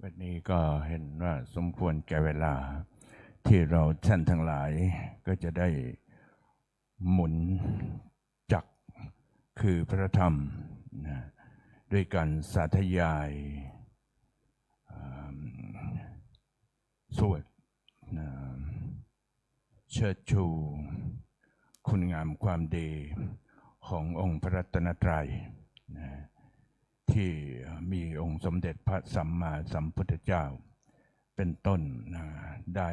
วันนี้ก็เห็นว่าสมควรแก่เวลาที่เราท่านทั้งหลายก็จะได้หมุนจักรคือพระธรรมนะด้วยการสาธยายสวดเชิดชูคุณงามความดีขององค์พระรัตนตรัยนะที่มีองค์สมเด็จพระสัมมาสัมพุทธเจ้าเป็นต้นนะได้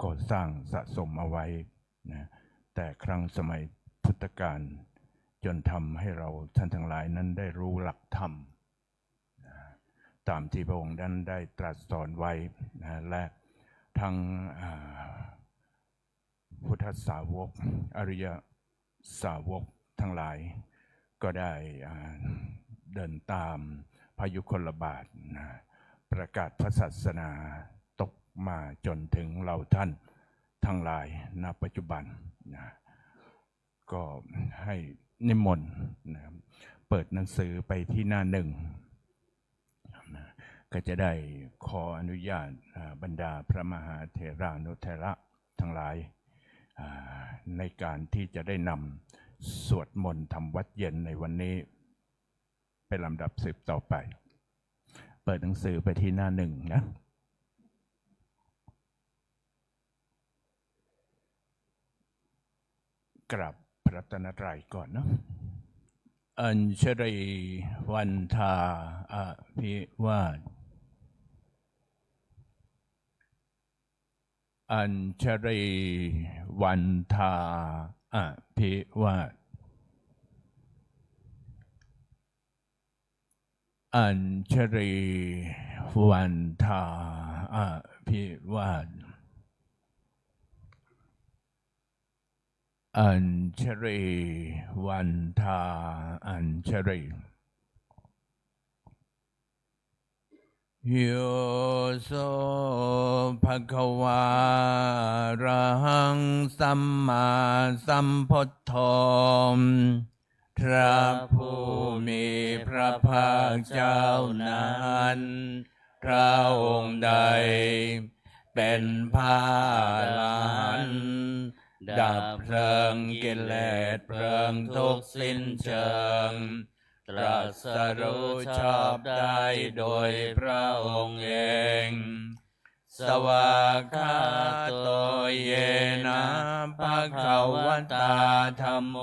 ก่อสร้างสะสมเอาไว้นะแต่ครั้งสมัยพุทธกาลจนทำให้เราท่านทั้งหลายนั้นได้รู้หลักธรรมนะตามที่พระองค์นั้นได้ตรัสสอนไว้นะและทั้งพุทธสาวกอริยสาวกทั้งหลายก็ได้เดินตามพยุคลบาทนะประกาศพระศาสนาตกมาจนถึงเราท่านทั้งหลายณปัจจุบันนะก็ให้นิมนต์นะเปิดหนังสือไปที่หน้าหนึ่งนะก็จะได้ขออนุญาตบรรดาพระมหาเถรานุเถระทั้งหลายในการที่จะได้นำสวดมนต์ทำวัดเย็นในวันนี้เป็นลำดับสืบต่อไปเปิดหนังสือไปที่หน้าหนึ่งนะกราบพระรัตนตรัยก่อนนะอัญชรีวันทาอภิวาทอัญชรีวันทาอภิวาทอัญชรีวันทาอภิวาทอัญชรีวันทาอัญชรีโยโสภะคะวาอะระหังสัมมาสัมพุทโธพระผู้มีพระภาคเจ้านั้นพระองค์ใดเป็นพระอรหันต์ดับเพลิงกิเลสเพลิงทุกข์สิ้นเชิงตรัสรู้ชอบได้โดยพระองค์เองสวากขาโตเยนะภะคะวะตาธัมโม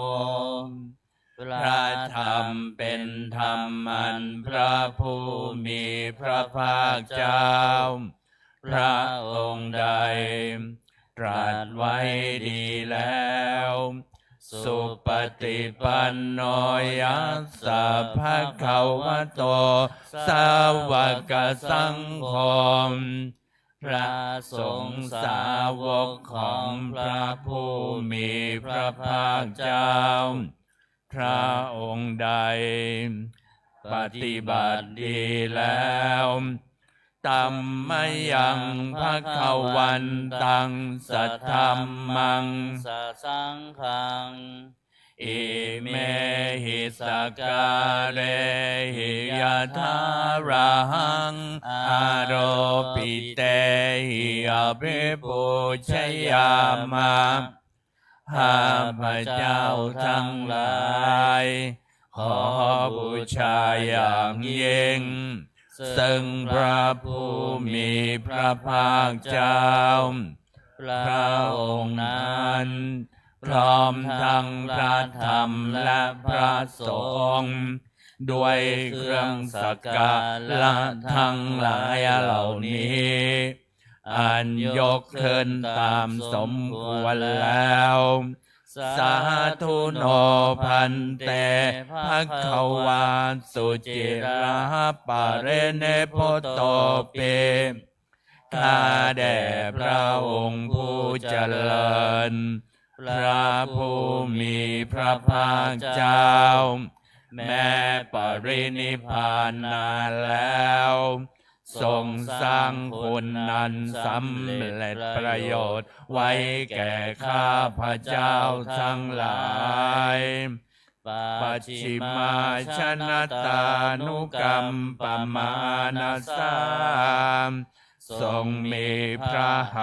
พระธรรมเป็นธรรมอันพระผู้มีพระภาคเจ้าพระองค์ใดตรัสไว้ดีแล้วสุปฏิปันโนยัสสะภะคะวะโตสาวกสังโฆพระสงฆ์สาวกของพระผู้มีพระภาคเจ้าพระองค์ใดปฏิบัติดีแล้วตัมมยังภคะวันตังสัทธัมมังสังฆังอิเมหิสการเรหิยะทาราหังอโรปิเตหิอภิปุชยามะข้าพเจ้าทั้งหลายขอบูชาอย่างยิ่งซึ่งพระผู้มีพระภาคเจ้าพระองค์นั้นพร้อมทั้งพระธรรมและพระสงฆ์ด้วยเครื่องสักการะทั้งหลายเหล่านี้อันยกขึ้นตามสมควรแล้วสาธุโนพันเตภคะวาสุจิระปะเรเนโพโตเปข้าแด่พระองค์ผู้เจริญพระผู้มีพระภาคเจ้าแม้ปรินิพพานนานแล้วทรงสร้างคุณนั้นสำเร็จประโยชน์ไว้แก่ข้าพเจ้าทั้งหลายป ปัจฉิมาชนะตานุกรรมปมานาสามทรงมีพระห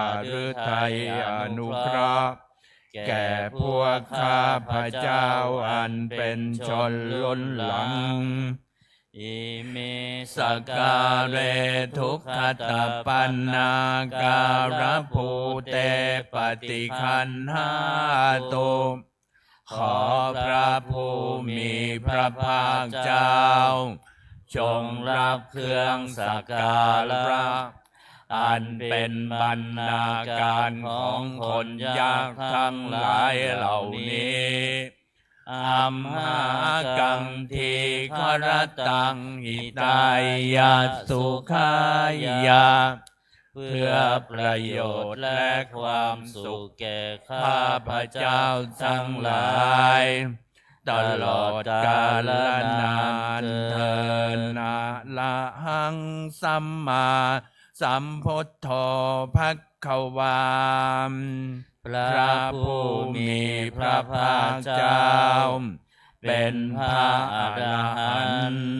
ฤทัยอนุเคราะห์แก่พวกข้าพระเจ้าอันเป็นชนล้นหลังอิมิสการเรทุกขตปันนาการภูเตปฏิคันหาตุขอพระผู้มีพระภาคเจ้าจงรับเครื่องสักการะอันเป็นบรรณาการของคนยากทั้งหลายเหล่านี้อัมหากังทีครตังหิตายาสุขายาเพื่อประโยชน์และความสุขแก่ข้าพระเจ้าทั้งหลายตลอดกาลนานเทินนะละหังสัมมาสัมพุทโธภควาพระผู้มีพระภาคเจ้าเป็นพระอรหันต์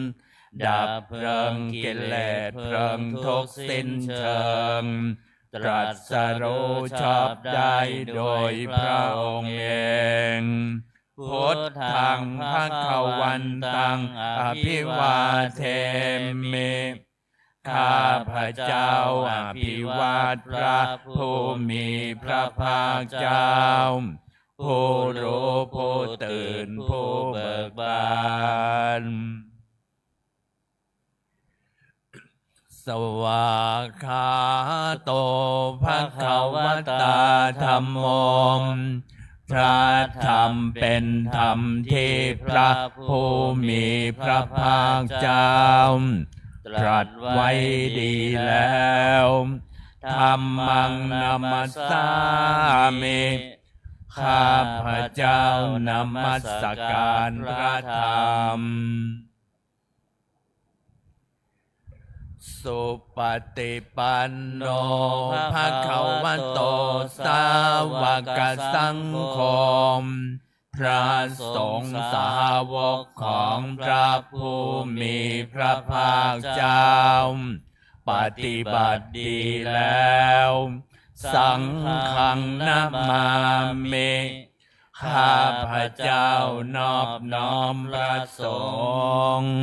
ดับเพลิงกิเลสเพลิงทุกข์สิ้นเชิงตรัสรู้ชอบได้โดยพระองค์เองพุทธังภวันตังอภิวาเทมิข้าพระเจ้าอภิวาทพระผู้มีพระภาคเจ้าผู้รู้ผู้ตื่นผู้เบิกบานสวากขาโตภควตาธัมโมพระธรรมเป็นธรรมที่พระผู้มีพระภาคเจ้าตรัสไว้ดีแล้วธัมมังนัมสสามิข้าพระเจ้านมัสการพระธรรมสุปฏิปันโนภควโตสาวกสังโฆพระสงฆ์สาวกของพระผู้มีพระภาคเจ้าปฏิบัติดีแล้วสังฆังนะมามิข้าพระเจ้านอบน้อมพระสงฆ์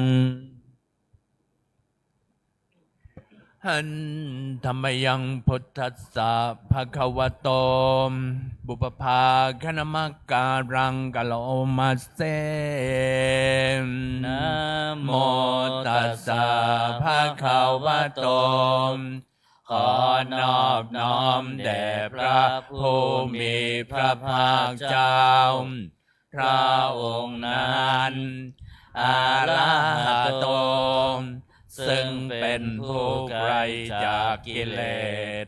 หันธรรมยังพุทธัสสะภะคะวะโตบุปภาคณมการังกะโลมัสเสนะโมตัสสะภะคะวะโตขอนอบน้อมแด่พระผู้มีพระภาคเจ้าพระองค์นั้นอะระหะโตซึ่งเป็นผู้ไกลจากกิเลส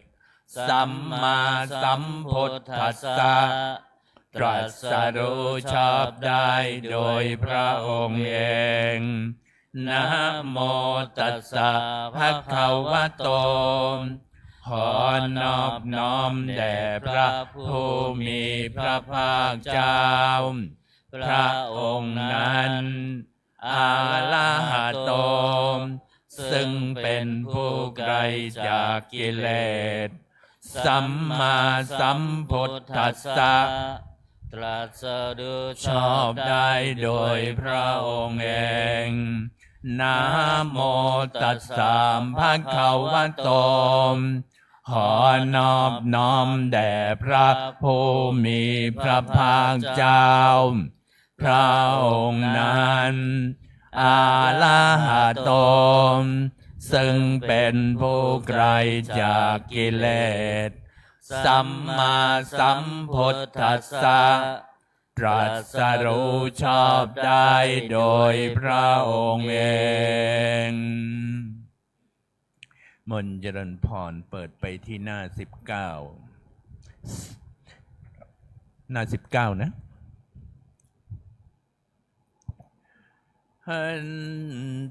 สัมมาสัมพุทธัสสะตรัสรู้ชอบได้โดยพระองค์เองนะโมตัสสะภะคะวะโตขอนอบน้อมแด่พระผู้มีพระภาคเจ้าพระองค์นั้นอะระหะโตซึ่งเป็นผู้ไกลจากกิเลสสัมมาสัมพุทธัสสะตรัสรู้ชอบได้โดยพระองค์เองนะโมตัสสะภะคะวะโตขอนอบน้อมแด่พระผู้มีพระภาคเจ้าพระองค์นั้นอะระหะโตซึ่งเป็นผู้ไกลจากกิเลสสัมมาสัมพุทธัสสะตรัสรู้ชอบได้โดยพระองค์เองมนต์เจริญพรเปิดไปที่หน้า19หน้า19นะ หัน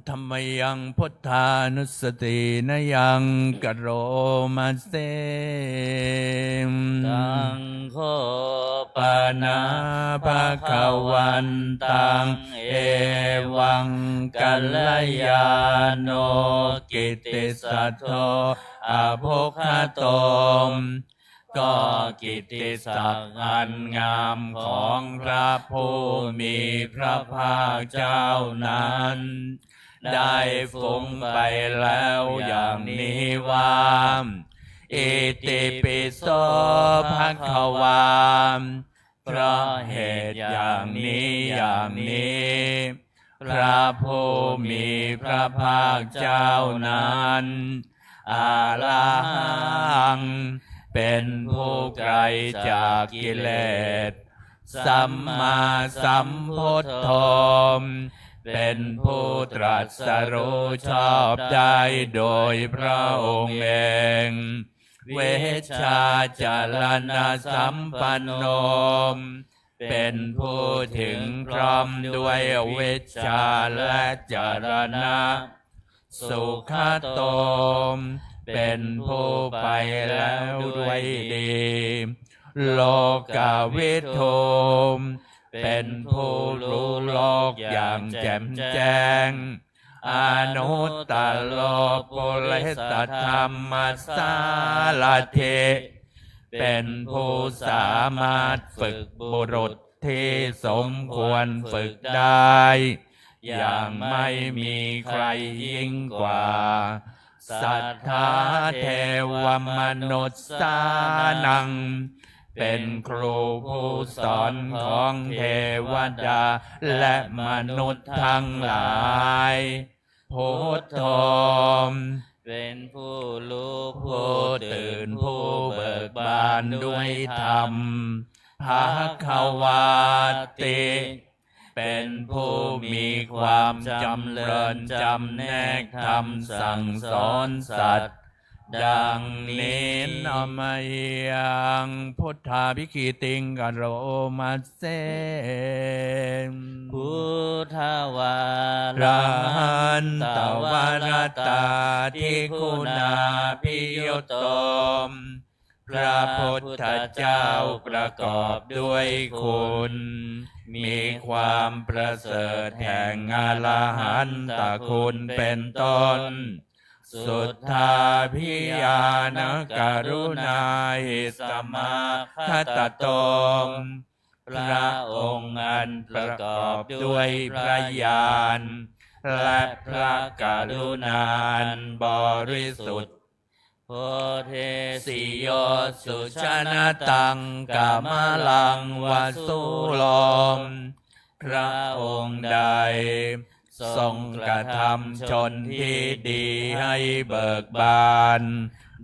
ธรรมยังพุทธานุสตินยังกโรมาเสมสังโฆปปานาภาควันตังเอวังกัลยาโนกิตติสัทโธอะภุคโตก็กิตติศักดิ์อันงามของพระผู้มีพระภาคเจ้านั้นได้ฟุ้งไปแล้วอย่างนี้ว่าอิติปิโสภควาเพราะเหตุอย่างนี้อย่างนี้พระผู้มีพระภาคเจ้านั้นอาระหังเป็นผู้ไกลจากกิเลสสัมมาสัมพุทโธเป็นผู้ตรัสรู้ชอบได้โดยพระองค์เองเวชชาจารณสัมปันโนเป็นผู้ถึงพร้อมด้วยเวชชาและจารณะสุขโตมเป็นผู้ไปแล้วด้วยดีโลกาวิทูมเป็นผู้รู้โลกอย่างแจ่มแจ้งอนุตตโลปุเรสธรรมสาลเทเป็นผู้สามารถฝึกบุรุษที่สมควรฝึกได้อย่างไม่มีใครยิ่งกว่าสัทธาเทวมนุษย์สานังเป็นครูผู้สอนของเทวดาและมนุษย์ทั้งหลายพุทโธเป็นผู้รู้ผู้ตื่นผู้เบิกบานด้วยธรรมภควาติเป็นผู้มีความจำเริญจำแนกธรรมสั่งสอนสัตว์ดังนี้นามยังพุทธาภิคิติงกโรมาเสมพุทธวารันตวรตาทิคุณาภิยุตโตมพระพุทธเจ้าประกอบด้วยคุณมีความประเสริฐแห่งอรหันตคุณเป็นต้นสุทธาภิญาณกรุณาหิสมาคตโตมพระองค์อันประกอบด้วยพระญาณและพระกรุณาอันบริสุทธิ์โพเทสิโยสุชนะตังกามลังวสุโลมพระองค์ใดทรงกระทำชนที่ดีให้เบิกบาน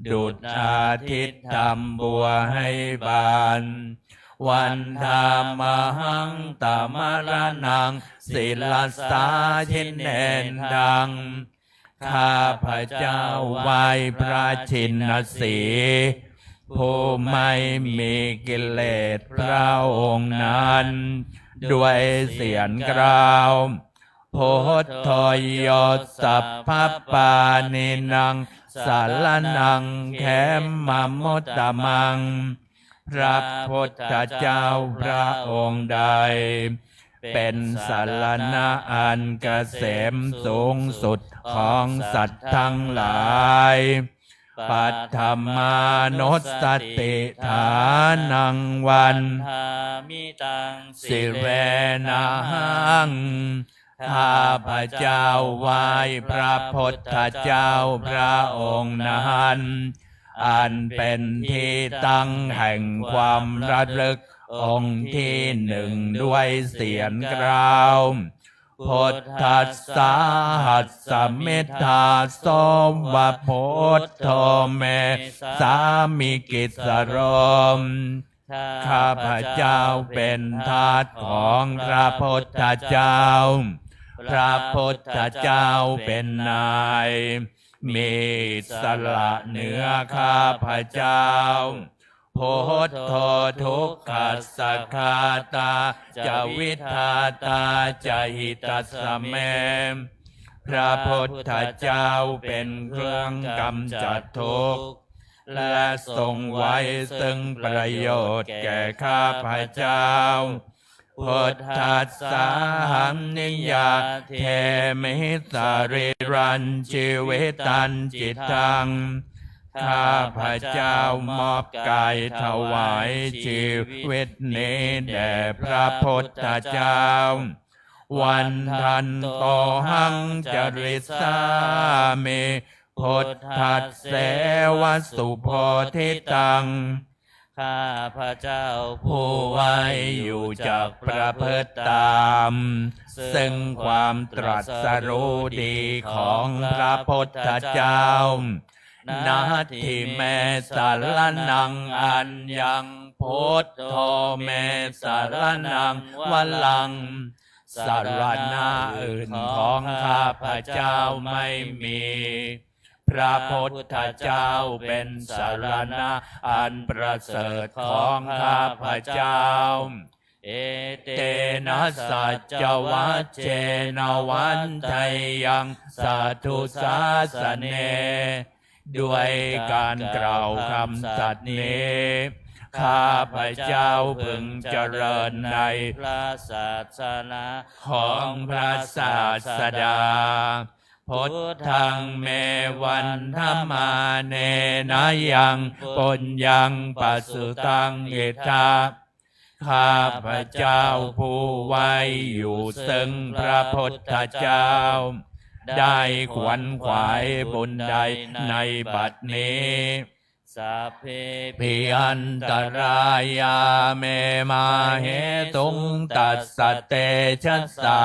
ดุจอาทิตย์ทำบัวให้บานวันธามหังตมรนังศิลสาชินเนนดังข้าพระเจ้าไหว้พระชินสีผู้ไม่มีกิเลสพระองค์นั้นด้วยเสียงกล่าวพุทโธโยสัพพปานินังสารนังแขมมมุตตมังพระพุทธเจ้าพระองค์ใดเป็นสารณะอันเกษมสูงสุดของสัตว์ทั้งหลายปัตถมานุสติฐานังวันมิตังสิเวนะหังข้าพระเจ้าไหว้พระพุทธเจ้าพระองค์นั้นอันเป็นที่ตั้งแห่งความระลึกองค์ที่หนึ่งด้วยเสียงกล่าวพุทธัสสะหัสสมิทธาสมวะพุทโธเมสามิกิสโรมข้าพระเจ้าเป็นทาสของพระพุทธเจ้าพระพุทธเจ้าเป็นนายมีสละเหนือข้าพระเจ้า พุทโธทุกขัสสะคาตาจะวิทาตาจะหิตัสสะเมพระพุทธเจ้าเป็นเครื่องกำจัดทุกข์และทรงไว้ซึ่งประโยชน์แก่ข้าพเจ้าพุทธัสสะหังนิยาเทมิสาริรันชีวิตันจิตตังข้าพเจ้ามอบกายถวายชีวิตนี้แด่พระพุทธเจ้าวันทันโตหังจริสามิพุทธัสเสวสุโพธิตังข้าพระเจ้าผู้ไว้อยู่จากประพฤติตามซึ่งความตรัสรู้ดีของพระพุทธเจ้านาทิเมสารนังอัญญังพุทโธเมสารนังวลังสารณะอื่นของข้าพเจ้าไม่มีพระพุทธเจ้าเป็นสารณะอันประเสริฐของข้าพเจ้าเอเตนะสัจวัจเจนวันไทยังสัทธุสาสเนด้วยการกล่าวคำสัตย์นี้ข้าพเจ้าพึงเจริญในพระศาสนาของพระศาสดาพุทธังเมวันธรรมาเนนะยังปุญญังปัสสุตังอิทธาข้าพเจ้าผู้ไว้อยู่ซึ่งพระพุทธเจ้าได้ขวนขวายบุญใดในบัดนี้สัพเพปิอันตรายาเมมาเหตุงตัสสะเตชัสสา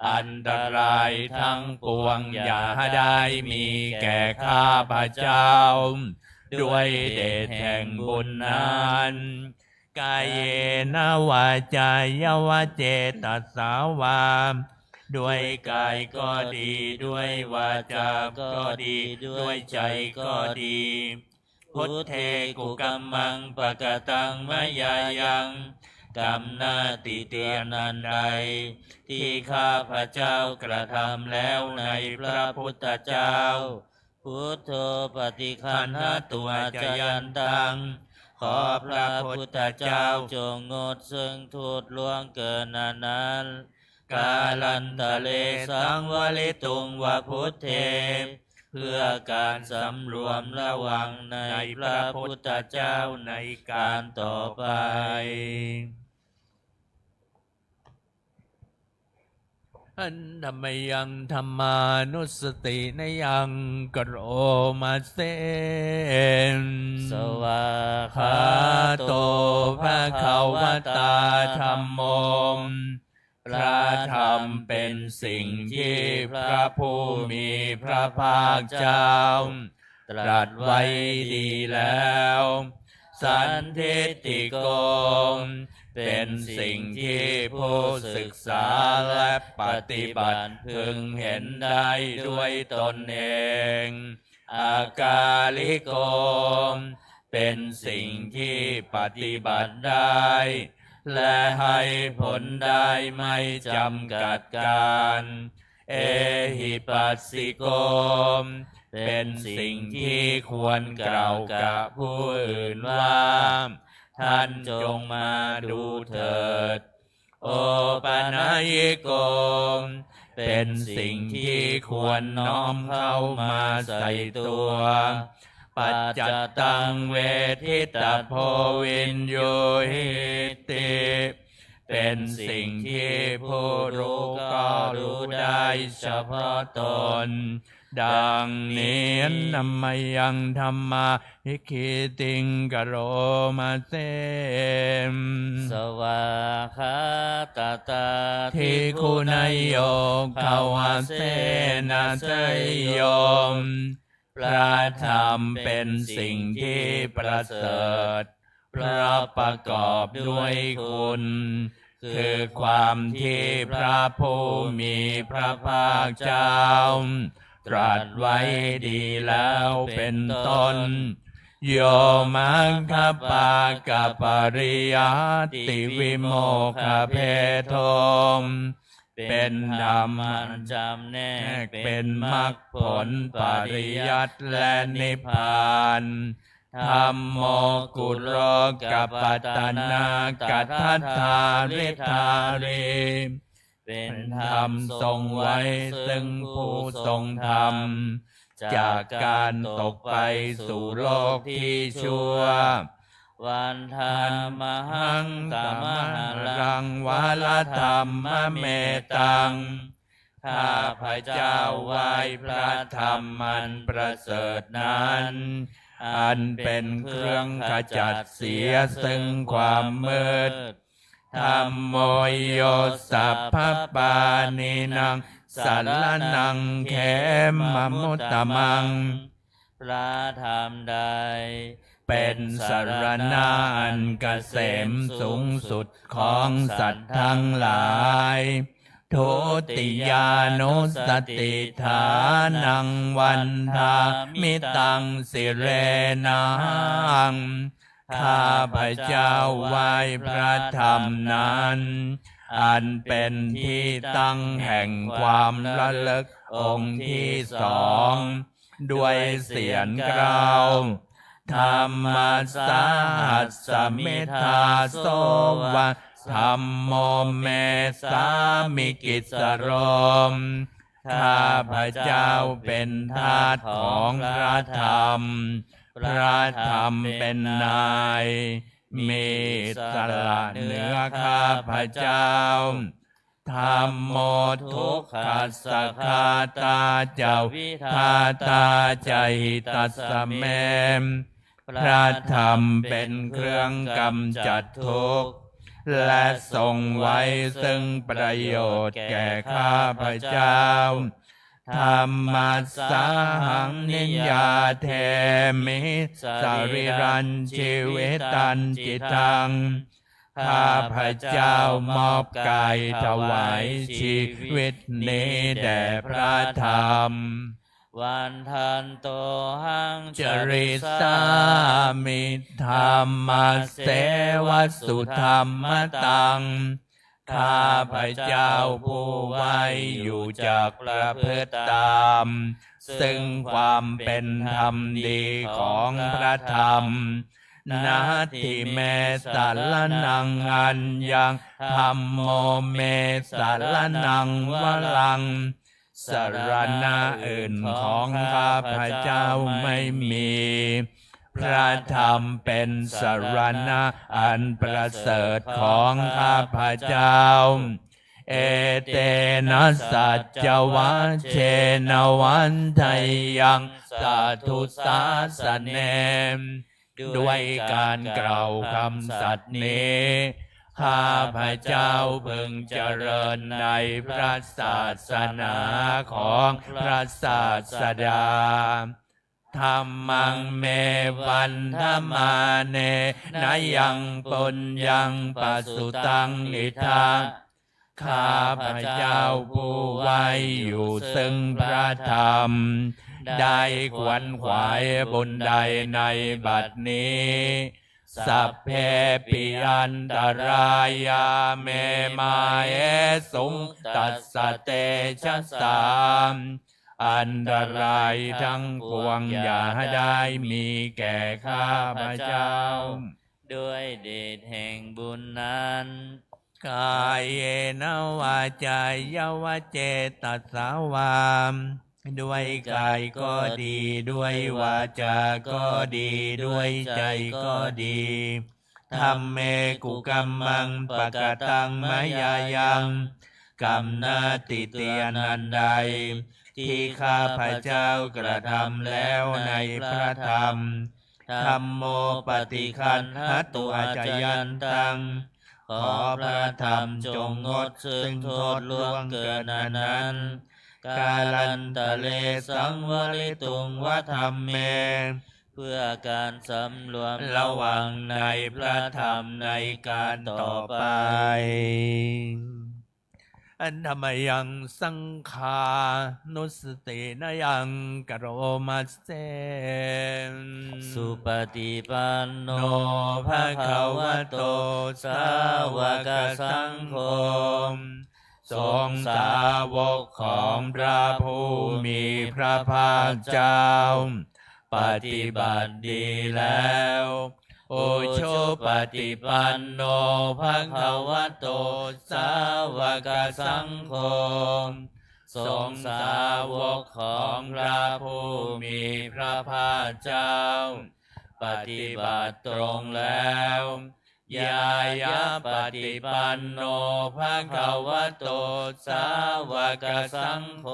อันตรายทั้งปวงอย่าได้มีแก่ข้าพเจ้าด้วยเดชแห่งบุญนั้นกายเยนะวาจายวเจตัสสาวาด้วยกายก็ดีด้วยวาจาก็ดีด้วยใจก็ดีพุทเทกุกัมมังปะกตังมะยายังกรรมนาติเตียนันใดที่ข้าพเจ้ากระทำแล้วในพระพุทธเจ้าพุทโธปฏิคันหตัวจยันตังขอพระพุทธเจ้าจงงดซึ่งทูตล่วงเกินนั้นกาลันตะเลสังวลิตุงวะพุทเทเพื่อการสำรวมระวังในพระพุทธเจ้าในการต่อไปอันธรรมยังธรรมานุสตินยังกโรมาเสนสวาคาโตภะคะวตาธัมโมพระธรรมเป็นสิ่งที่พระผู้มีพระภาคเจ้าตรัสไว้ดีแล้วสันทิฏฐิโกเป็นสิ่งที่ผู้ศึกษาและปฏิบัติพึงเห็นได้ด้วยตนเองอากาลิโกเป็นสิ่งที่ปฏิบัติได้และให้ผลได้ไม่จำกัดการเอหิปัสสิโกเป็นสิ่งที่ควรกล่าวกับผู้อื่นว่าท่านจงมาดูเถิดโอปนัยโกเป็นสิ่งที่ควรน้อมเข้ามาใส่ตัวปัจจตังเวทิตาโพวินโยหิติเป็นสิ่งที่ผู้รู้ก็รู้ได้เฉพาะตนดังนี้นัมมยังธรรมาหิคิติงกโรมาเสมสวาคาตาตาทิคุณโยภาวเสนาเสยโยมพระธรรมเป็นสิ่งที่ประเสริฐเพราะประกอบด้วยคุณคือความที่พระผู้มีพระภาคเจ้าตรัสไว้ดีแล้วเป็นต้น โยมังคปากปริยัติวิโมกขเพโทมเป็นธรรมอันจำแนกเป็นมรรคผลปริยัติและนิพพานธัมโมกุโรกัปปัตตนากัตถัตถาริธาริเป็นธรรมทรงไว้ซึ่งผู้ทรงธรรมจากการตกไปสู่โลกที่ชั่ววันธรรมหังตมหรังวาลธรรมเมตังข้าพระเจ้าไหว้พระธรรมมันประเสริฐนั้นอันเป็นเครื่องขจัดเสียซึ่งความมืดธัมโมโยสัพพปานินังสัลลนังเขมมุตตมังพระธรรมใดเป็นสรณะอันเกษมสูงสุดของสัตว์ทั้งหลายทุติยานุสติฐานังวันทามิตังสิเรนังข้าพระเจ้าไหว้พระธรรมนั้นอันเป็นที่ตั้งแห่งความระลึกองค์ที่สองด้วยเสียงกล่าวธรรมสาหัสสมิทาโสวะธัมโมเมสามิกิสโรมข้าพระเจ้าเป็นทาสของพระธรรมพระธรรมเป็นนายมีสละเหนือข้าพระเจ้าธัมโมทุกขัสสะคาตาเจาวิทาตาใจตัสสะเมพระธรรมเป็นเครื่องกำจัดทุกข์และทรงไว้ซึ่งประโยชน์แก่ข้าพเจ้าธรรมัสสาหังนิยยาเทมิสริรันชีวิตันจิตังข้าพเจ้ามอบกายถวายชีวิตนี้แด่พระธรรมวันทันโตหังจริสามิธรรมเสวสุธรรมตังข้าพเจ้าผู้ไว้อยู่จากประพฤติตามซึ่งความเป็นธรรมดีของพระธรรมนาทิเมสัลลนังอัญญังธัมโมเมสัลลนังวลังสรณะอื่นของข้าพเจ้าไม่มีพระธรรมเป็นสรณะอันประเสริฐของข้าพเจ้าเอเตนะสัจจวัชเชนวันไทยังสาธุสาสเนมด้วยการกล่าวคำสัตย์นี้ข้าพเจ้าพึงเจริญในพระศาสนาของพระศาสดาธัมมังเมวันธมาเนนะยังปุญญังปัสสุตังอิทาข้าพเจ้าผู้ไว้อยู่ซึ่งพระธรรมได้ขวนขวายบุญใดในบัดนี้สัพเพปิอันตรายาเมมาเอสุงตัสสะเตชะสามอันตรายทั้งปวงอย่าได้มีแก่ข้าพเจ้าด้วยเดชแห่งบุญนั้นกายเยนวาจายวเจตสาวามด้วยกายก็ดีด้วยวาจาก็ดีด้วยใจก็ดีธัมเมกุกัมมังปะกตังมยายังกรรมนาติเตียนันใดที่ข้าพเจ้ากระทำแล้วในพระธรรมธัมโมปฏิคันหตุอาจยันตังขอพระธรรมจงงดซึ่งโทษล่วงเกินนั้นกาลันตะเลสังวริตุงวะธัมเมเพื่อการสำรวมระวังในพระธรรมในการต่อไป อันธรรมยังสังขานุสตินายังกโรมาเส สุปฏิปันโน โนภะคะวะโตสาวกสังโฆสงฆ์สาวกของพระผู้มีพระภาคเจ้าปฏิบัติดีแล้วโอโชปฏิปันโนภะคะวะโตสาวกสังโฆสงฆ์สาวกของพระผู้มีพระภาคเจ้าปฏิบัติตรงแล้วยายะปฏิปันโนภะคะวะโตสาวกสังโฆ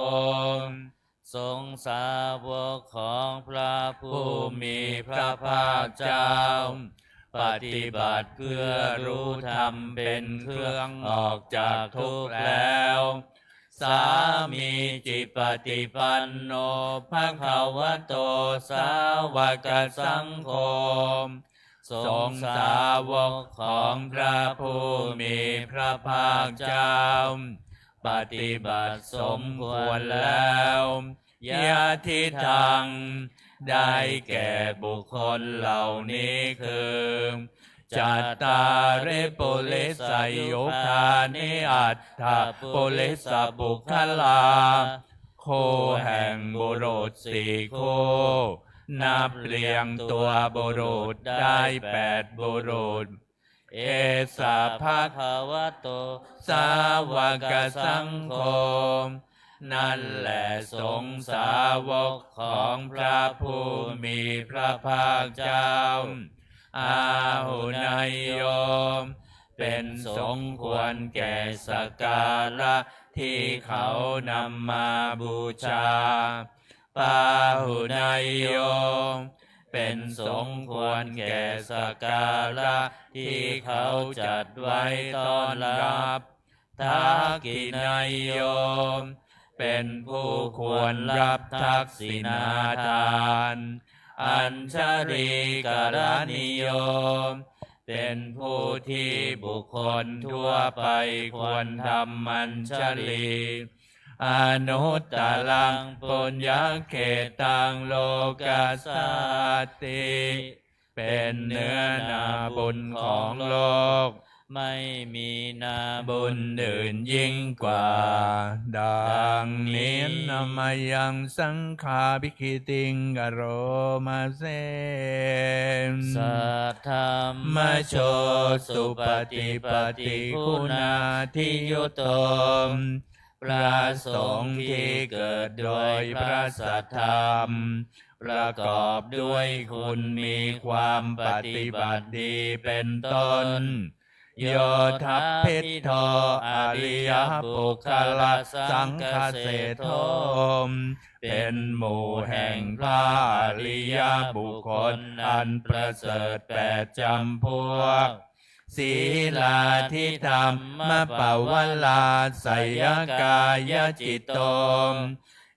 สงฆ์สาวกของพระผู้มีพระภาคเจ้าปฏิบัติเพื่อรู้ธรรมเป็นเครื่องออกจากทุกข์แล้วสามีจิปฏิปันโนภะคะวะโตสาวกสังโฆสงฆ์สาวกของพระผู้มีพระภาคเจ้าปฏิบัติสมควรแล้วยะทิทังได้แก่บุคคลเหล่านี้คือจัตตาริปุริสยุคานิอัตถปุริสบุคลาโคแห่งบุรุษสี่คู่นับเรียงตัวบุรุษได้8บุรุษเอสะภะคะวะโตสาวกสังโฆนั่นแหละสงฆ์สาวกของพระผู้มีพระภาคเจ้าอาหุนายโยมเป็นสมควรแก่สักการะที่เขานำมาบูชาปาหุนายโยมเป็นสมควรแก่สักการะที่เขาจัดไว้ต้อนรับทักขินายโยมเป็นผู้ควรรับทักษิณาทานอัญชลีกรณิโยมเป็นผู้ที่บุคคลทั่วไปควรทำอัญชลีอนุตตรังปุญญเขตังโลกัสสติเป็นเนื้อนาบุญของโลกไม่มีนาบุญอื่นยิ่งกว่าดังนี้นามายังสังฆาภิกขิติงกโรมาเสสัทธัมมโชสุปฏิปฏิคุณาทิยุตโตพระสงฆ์ที่เกิดโดยพระสัทธรรมประกอบด้วยคุณมีความปฏิบัติดีเป็นต้นโยทัพพิโทอริยบุคลสังฆเสโทเป็นหมู่แห่งพระอริยบุคคลอันประเสริฐ8จำพวกศีลาทิธรรมปวลาสยกายจิตโต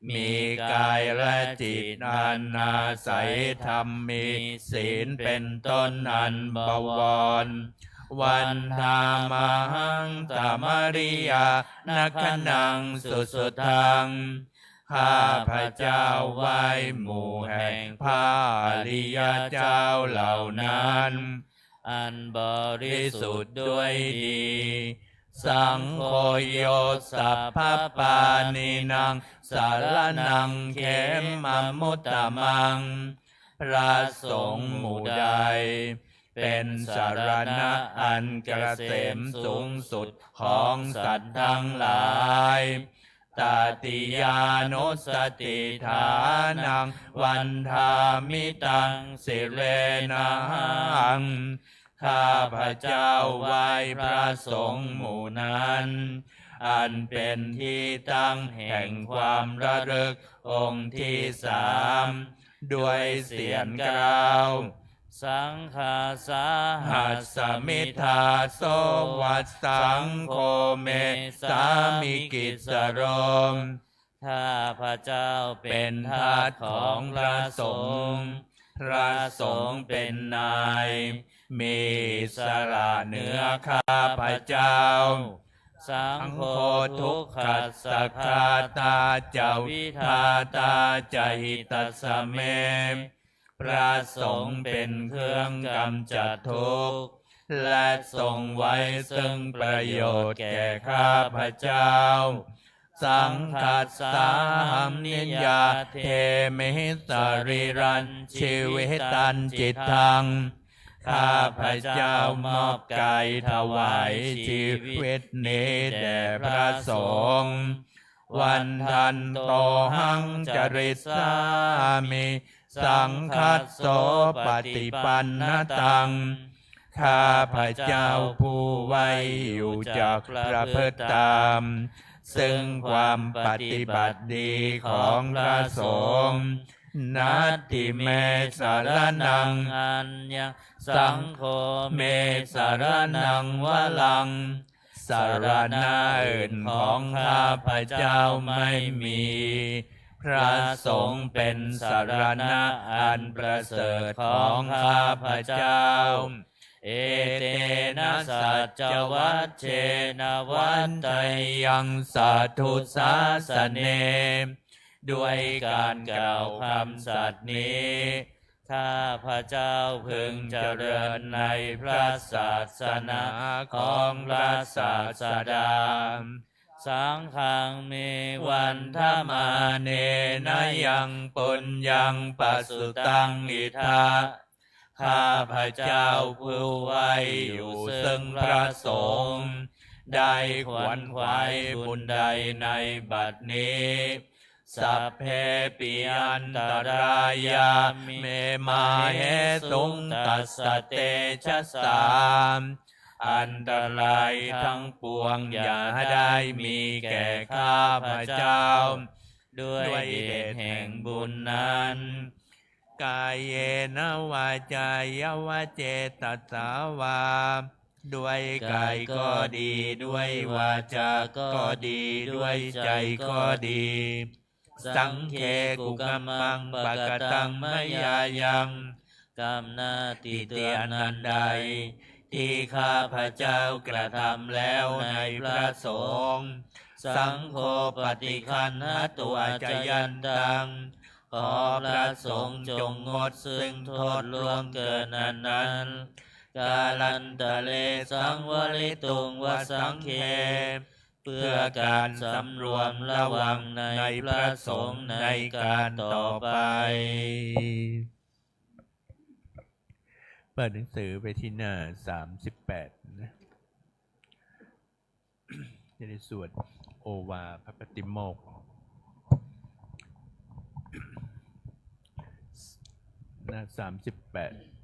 มีกายและจิตอันอาศัยธรรมมีศีลเป็นต้นอันบวรวันธามังตมริยานักนังสุสุทังข้าพระเจ้าไหว้หมู่แห่งพระอริยเจ้าเหล่านั้นอันบริสุทธิ์ด้วยดีสังโฆโยสัพพปานินังสารนังเขมมุตตมังพระสงฆ์หมู่ใดเป็นสารณะอันเกษมสูงสุดของสัตว์ทั้งหลายตติยานุสติฐานังวันธามิตังสิเรนังข้าพระเจ้าไหว้พระสงฆ์หมู่นั้นอันเป็นที่ตั้งแห่งความระลึกองค์ที่3ด้วยเสียงกล่าวสังฆาสาหัสสมิทาโสวัสสังโฆเมสามิกิสโรมข้าพระเจ้าเป็นทาสของพระสงฆ์พระสงฆ์เป็นนายมีอิสระเหนือข้าพระเจ้า สังโฆ ทุ ทุ ก ก ข ขัส ส สะ คา คา ตาจาวิทาตาจาหิตัสสะเมพระสงฆ์เป็นเครื่องกำจัดทุกข์และทรงไว้ซึ่งประโยชน์แก่ข้าพเจ้าสังคัสสาหัมนิยาเทมิสรีรันชีวิตันจิตตังข้าพเจ้ามอบกายถวายชีวิตนี้แด่พระสงฆ์วันทันโตหังจริสามิสังคัสโสปฏิปันนตังข้าพเจ้าผู้ไว้อยู่จากประพฤติตามซึ่งความปฏิบัติดีของพระสงฆ์นัตติเมสารนัง อัญญังสังโฆเมสารนังวะลัง สารณะอื่นของข้าพเจ้าไม่มี พระสงฆ์เป็นสารณะอันประเสริฐของข้าพเจ้า เอเตนะสัจจวัชเชนะวัตไต ยังสาธุสาสเนด้วยการกล่าวคำสัตย์นี้ ข้าพระเจ้าพึงเจริญในพระศาสนาของพระศาสดา สังฆังมีวันธมาเนนะยังปุญญังปัสสุตังอิทาข้าพระเจ้าผู้ไว้อยู่ซึ่งพระสงฆ์ได้ขวนขวายบุญใดในบัดนี้สัพเพปิยันตรายาเมมาเหตุงตัสสะเตชะสามอันตรายทั้งปวงอย่าได้มีแก่ข้าพระเจ้าด้วยเดชแห่งบุญนั้นกายเยนะวาจายวะเจตสาวาด้วยกายก็ดีด้วยวาจาก็ดีด้วยใจก็ดีสังเคกุกัมมังปะกตังมยายังกรรมนาติเตียนันใดที่ข้าพระเจ้ากระทำแล้วในพระสงฆ์สังโฆปฏิคันหตุอาจยันตังขอพระสงฆ์จงงดซึ่งโทษล่วงเกินนั้นกาลันตะเลสังวริตุงวสังเคเพื่อการสำรวมระวังในพระสงฆ์ในการต่อไปเปิดหนังสือไปที่หน้า38นะจะได้สวดโอวาพระปฏิโมกข์หน้า38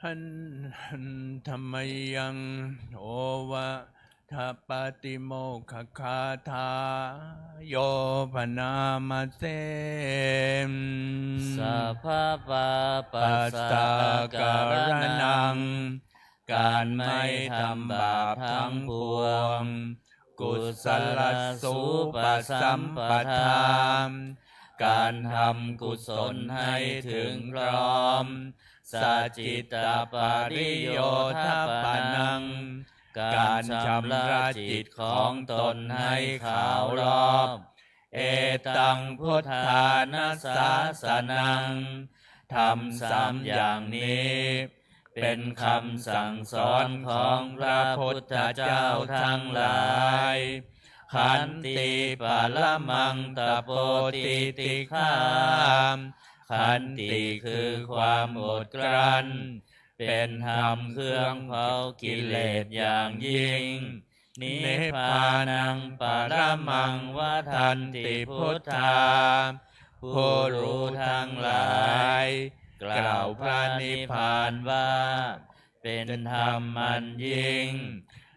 หันธรรมยังโอวาทาปฏิโมกขคาทาโยปนามาเสมสัพพะปาปัสสะการนังการไม่ทำบาปทั้งปวงกุศลสุปสัมปทานการทำกุศลให้ถึงพร้อมสัจจิตาปริโยทปนังการชำระจิตของตนให้ขาวรอบเอตังพุทธานาสาสนังทำสามอย่างนี้เป็นคำสั่งสอนของพระพุทธเจ้าทั้งหลายขันติปะละมังตะโปติติขามขันติคือความอดกลั้นเป็นธรรมเครื่องเผากิเลสอย่างยิ่งนิพพานังปะละมังวะทันติพุทธาผู้รู้ทั้งหลายกล่าวพระนิพพานว่าเป็นธรรมอันยิ่ง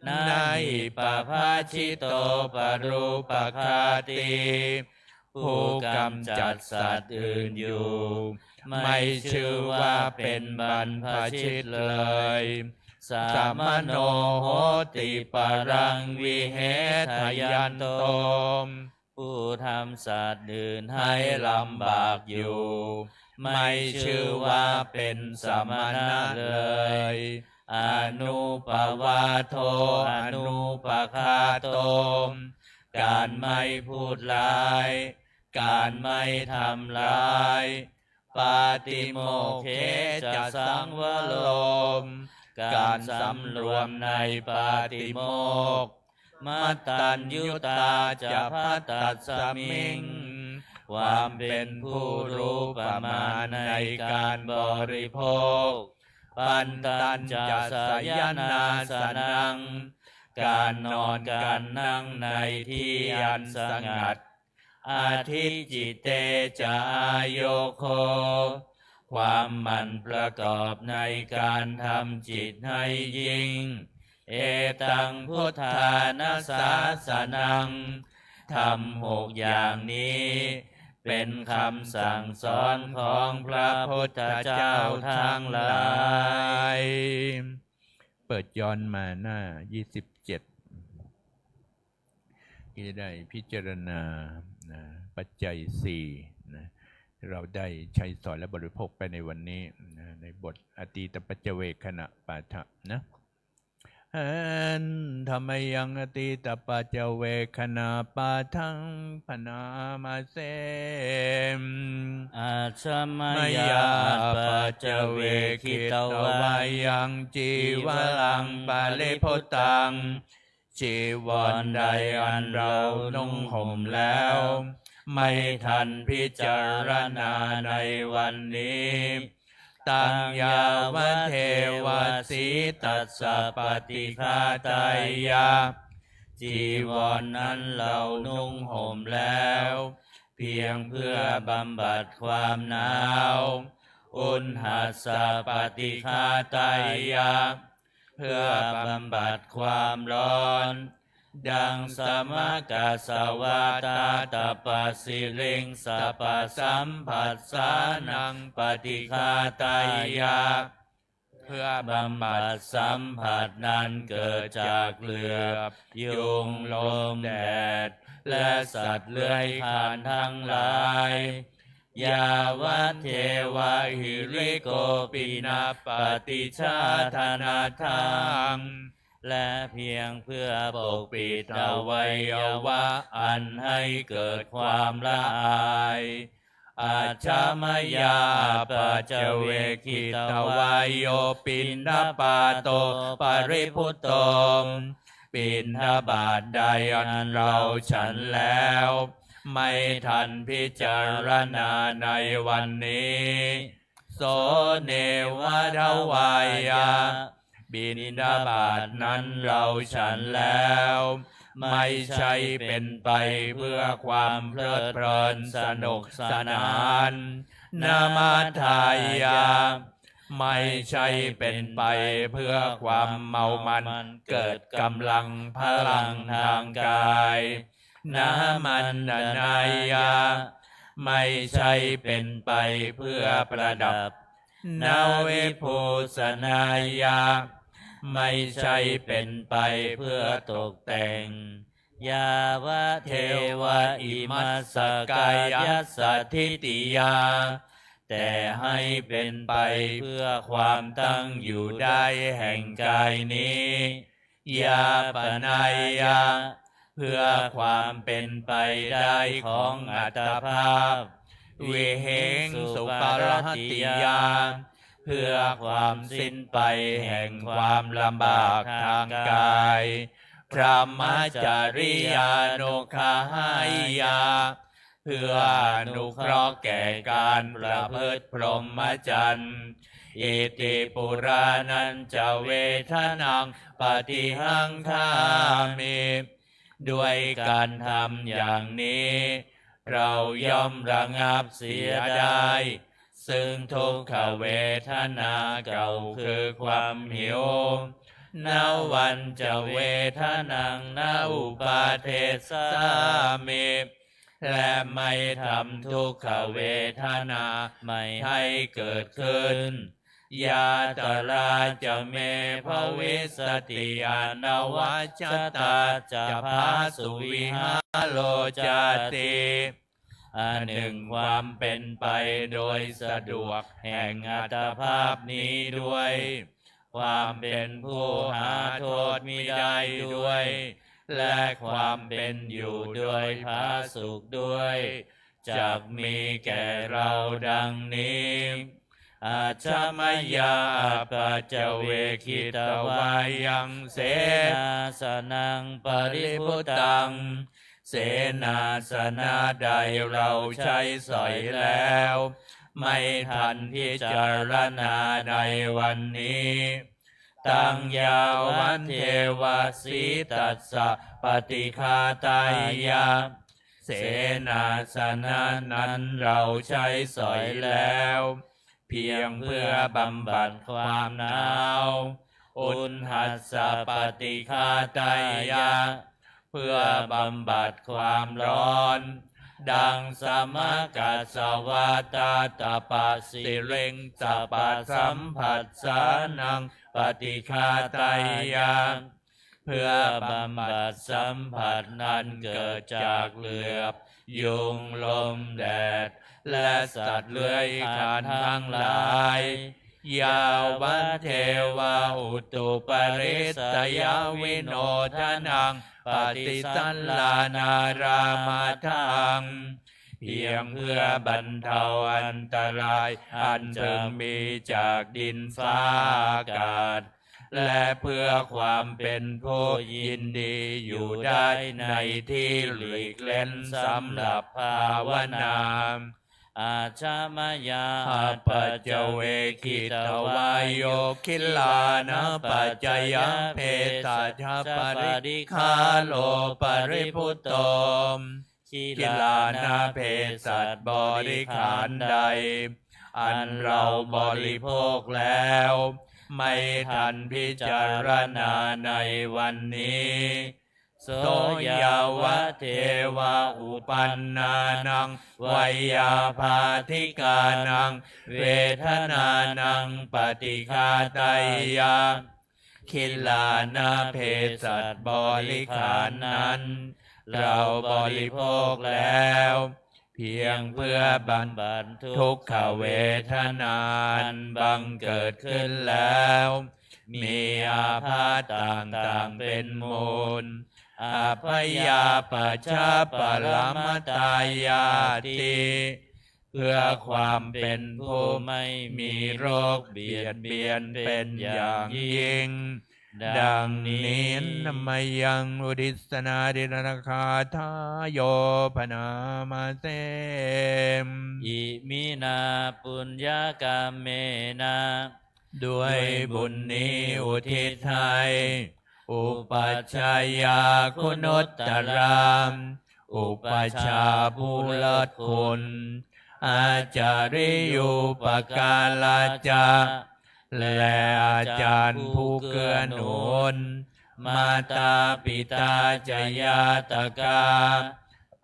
นาหิปภาชิโตปรูปคาติผู้กำจัดสัตว์อื่นอยู่ไม่ชื่อว่าเป็นบรรพชิตเลยสามโนโหติปรังวิเหทยันโตผู้ทำสัตว์อื่นให้ลำบากอยู่ ไม่ชื่อว่าเป็นสมณะเลยอนุปวาโทอนุปคาโตการไม่พูดร้ายการไม่ทำร้ายปาติโมกเขจะสังวโรมการสำรวมในปาติโมกข์มัตตัญญุตาจะพัตตัสมิงความเป็นผู้รู้ประมาณในการบริโภคปันตัญจะสยนาสนังการนอนการนั่งในที่อันสงัดอาทิจิเตจะอาโยโคความหมั่นประกอบในการทำจิตให้ยิ่งเอตังพุทธานาสาสนังทำ6อย่างนี้เป็นคำสั่งสอนของพระพุทธเจ้าทั้งหลายเปิดย้อนมาหน้า27ที่ได้พิจารณาปัจจัย4นะเราได้ใช้สอนและบริโภคไปในวันนี้ในบทอตีตปัจจเวคขณะปาฐะนะธรรมยังอตีตปัจจเวคขณะปาทังพนามาเสอาชมยาปัจจเวคิตวายังจีวลังปาลิพุตังจีวรใดอันเรานุ่งห่มแล้วไม่ทันพิจารณาในวันนี้ตังยาวะเทวสีตัสสะปฏิฆาตายาจีวรนั้นเรานุ่งห่มแล้วเพียงเพื่อบำบัดความหนาวอุณหัสสะปฏิฆาตายาเพื่อบำบัดความร้อนดังสมกัสสวาตาตปะสิลิงสปะสัมผัสสานังปฏิฆาตายาเพื่อบำบัดสัมผัสนั้นเกิดจากเหลือบยุงลมแดดและสัตว์เลื้อยคลานทั้งหลายยาวะเทวะหิริโกปินาปฏิชาธนาทังและเพียงเพื่อปกปิดอวัยวะอันให้เกิดความละอายอาชามยาปัจจเวคิตวายโยปินทปาโตปริพุตโตปินทบาทใดอันเราฉันแล้วไม่ทันพิจารณาในวันนี้โสเนวะทวายาบิณฑบาตนั้นเราฉันแล้วไม่ใช่เป็นไปเพื่อความเพลิดเพลินสนุกสนานนามาทายาไม่ใช่เป็นไปเพื่อความเมามันเกิดกำลังพลังทางกายนามันนายาไม่ใช่เป็นไปเพื่อประดับนาวิภูสนายาไม่ใช่เป็นไปเพื่อตกแต่งยาวะเทวะอิมัสสกายสัทธิติยาแต่ให้เป็นไปเพื่อความตั้งอยู่ได้แห่งกายนี้ยาปนายาเพื่อความเป็นไปได้ของอัตภาพวิเหงสุปารติยาเพื่อความสิ้นไปแห่งความลำบากทางกายพระมจริยานุคหายาเพื่ออนุเคราะห์แก่การประพฤติพรหมจรรย์อิติปุรานันจะเวทนังปฏิหังคามิด้วยการทำอย่างนี้เราย่อมระงับเสียได้ซึ่งทุกขเวทนาเก่าคือความหิวนาวันจะเวทนังนาอุปาเทสามิและไม่ทำทุกขเวทนาไม่ให้เกิดขึ้นยาตราจะเมภวิสติอนวัจตาจะพาสุวิหาโลจติ อันหนึ่งความเป็นไปโดยสะดวกแห่งอัตภาพนี้ด้วย ความเป็นผู้หาโทษมิได้ด้วย และความเป็นอยู่ด้วยผาสุกด้วยจักมีแก่เราดังนี้อาชมยาปัจเจเวคิตวายังเสนาสนังปริพุตังเสนาสนะใดเราใช้สอยแล้วไม่ทันพิจารณาในวันนี้ตังยาวันเทวสีตัสสะปฏิฆาตายะเสนาสนะนั้นเราใช้สอยแล้วเพียงเพื่อบำบัดความหนาวอุณหัสสะปฏิฆาตายะเพื่อบำบัดความร้อนดังสมกัสสวาตาตปะสิเร็งตปะสัมผัสสานังปฏิฆาตายะเพื่อบำบัดสัมผัสนั้นเกิดจากเหลือบยุงลมแดดและสัตว์เลื้อยคลานทั้งหลายยาวันเทวาอุตุปริสยาวิโนทนังปฏิสัลลานารามาทังเพียงเพื่อบรรเทาอันตรายอันพึงมีจากดินฟ้าอากาศและเพื่อความเป็นผู้ยินดีอยู่ได้ในที่หลีกเล่นสำหรับภาวนาอาชามยาปัจเจเวคิตวายโยคิลานะปัจจยเพตัชปริคาโลปริพุตโตคิลานะเพสัตบริขารใดอันเราบริโภคแล้วไม่ทันพิจารณาในวันนี้โสยาวะเทวาอุปันนานังวยาภาธิกานังเวทนานังปฏิฆาตายะคิลานาเพสัตบริขารนั้นเราบริโภคแล้วเพียงเพื่อบรรบัดทุกขเวทนาบังเกิดขึ้นแล้วมีอาพาธต่างๆเป็นมูลอาพยาปัจฉาปรมตายาติเพื่อความเป็นผู้ไม่มีโรคเบียดเบียนเป็นอย่างยิ่งดังนี้นมยังอุดิสนาดิรคาทายโยพนามาเตมอิมินาปุญญากรรมเมนะด้วยบุญนี้อุทิศให้อุปัชฌายาคุณุตตรามอุปัชฌาย์ผู้เลิศคุณอาจาริยุปการาจาและอาจารย์ผู้เกื้อหนุนมาตาปิตาจยาตกา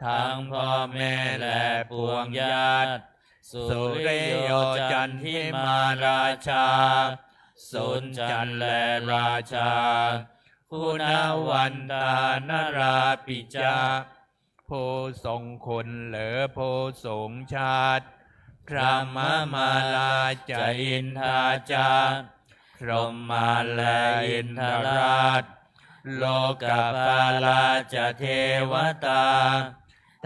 ทั้งพ่อแม่และปวงญาติสุริโยจันทิมาราชาสุนจันและราชาคุณวันตานราปิจาผู้ทรงคุณเหลือผู้สูงชาติพระมาลาจอินทาจาพรหมาและอินทราชโลกปาลาจเทวตา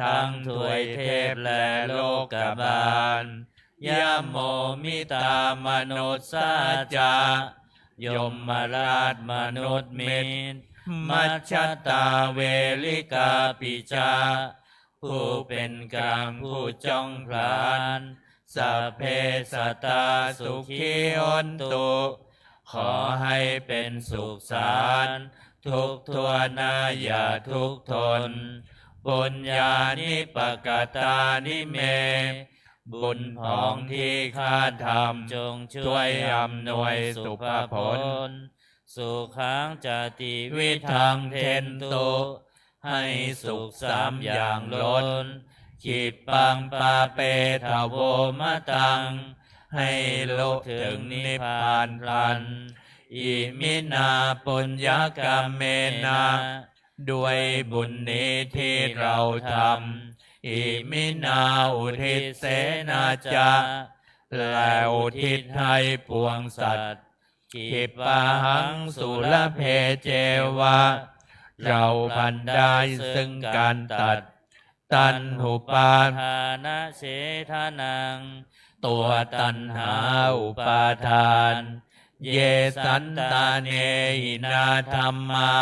ทั้งถวยเทพและโลกบาลยะโมมิตามนุษสาจายมราชมนุษย์มิตรมัชฌตาเวลิกาปิจาผู้เป็นกลางผู้จ้องพลานสัพเพสัตตาสุขีอันตุขอให้เป็นสุขสารทุกทั่วหน้าอย่าทุกข์ทนบุญญาณิปกตานิเมบุญของที่ข้าทำจงช่วยอำนวยสุภผลสุขังจติวิทังเทนตุให้สุขสามอย่างล้นจิตปังปาเปทโวมะตังให้ลุถึงนิพพานพลันอิมินาปุญญกรรมเมนะด้วยบุญนี้ที่เราทำ อิมินาอุทิศเสนาจะและอุทิศให้ปวงสัตว์กิปปะหังสุลเพเจวะเราพันได้ซึ่งการตัดตัณหุปาทานะเสทานังตัวตัณหาอุปาทานเยสันตาเนหินาธรรมา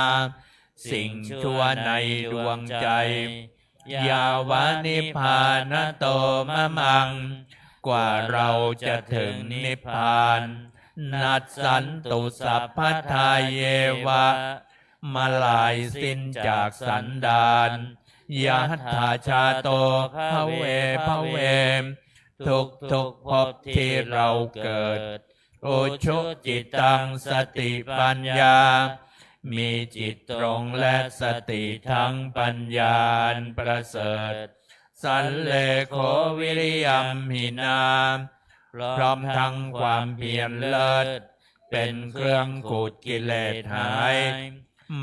สิ่งชั่วในดวงใจยาวานิพพานโตมะมังกว่าเราจะถึงนิพพานนัสสันตุสัพพทายเยวะมาลายสิ้นจากสันดานยัตถาชาโตภเวภเวมทุกภพที่เราเกิดอุชุจิตตังสติปัญญามีจิตตรงและสติทั้งปัญญาประเสริฐสันเลโควิริยัมหินาพร้อมทั้งความเพียรเลิศเป็นเครื่องขูดกิเลสหาย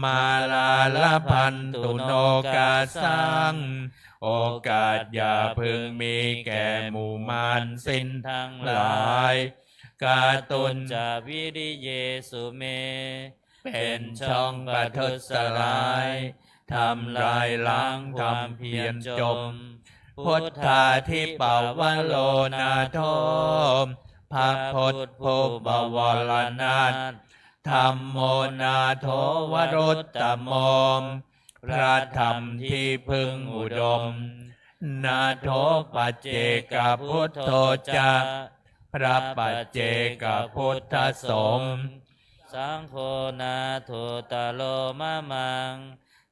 มาลาลพันตุโนกาสังโอกาสอย่าพึงมีแก่หมู่มารสิ้นทั้งหลายกาตุนจาวิริเยสุเมเป็นช่องประทุษร้ายทำลายล้างความเพียรจมพุทธาทิปาวโลนาโทมพระพุทธผู้บวรนาถธรรมโมนาโทวรุตตโมมพระธรรมที่พึงอุดมนาโทปัจเจกพุทโธจะพระปัจเจกพุทธสงฆ์สังโฆนาโทตโลมะมัง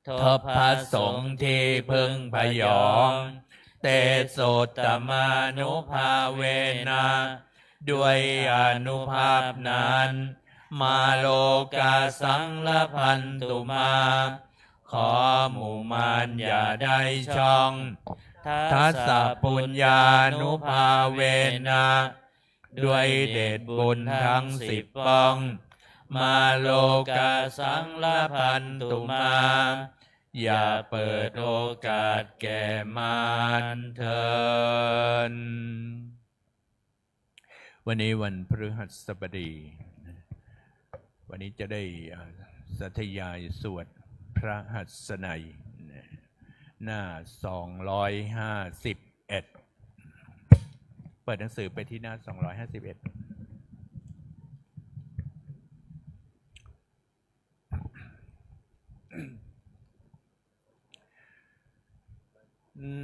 ทพระสงฆ์ที่พึงพยองเตโสตมานุภาเวนะด้วยอนุภาพนั้นมาโลกาสังละพันตุมาขอหมู่มารอย่าได้ช่องทัสสะปุญญานุภาเวนะด้วยเดชบุญทั้ง10ป้องมาโลกาสังละพันตุมาอย่าเปิดโอกาสแก่มารเถิดวันนี้วันพฤหัสบดีวันนี้จะได้สาธยายสวดพระหัสนัยหน้า251เปิดหนังสือไปที่หน้า251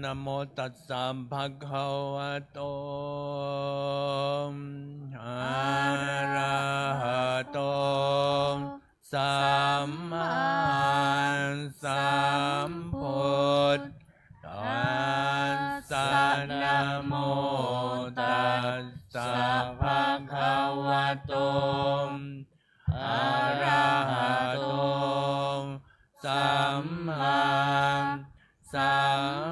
นะโมตัสสะภะคะวะโตอะระหะโตสัมมาสัมพุทธัสสะนะโมตัสสะภะคะวะโตอะระหะโตสัมมาสั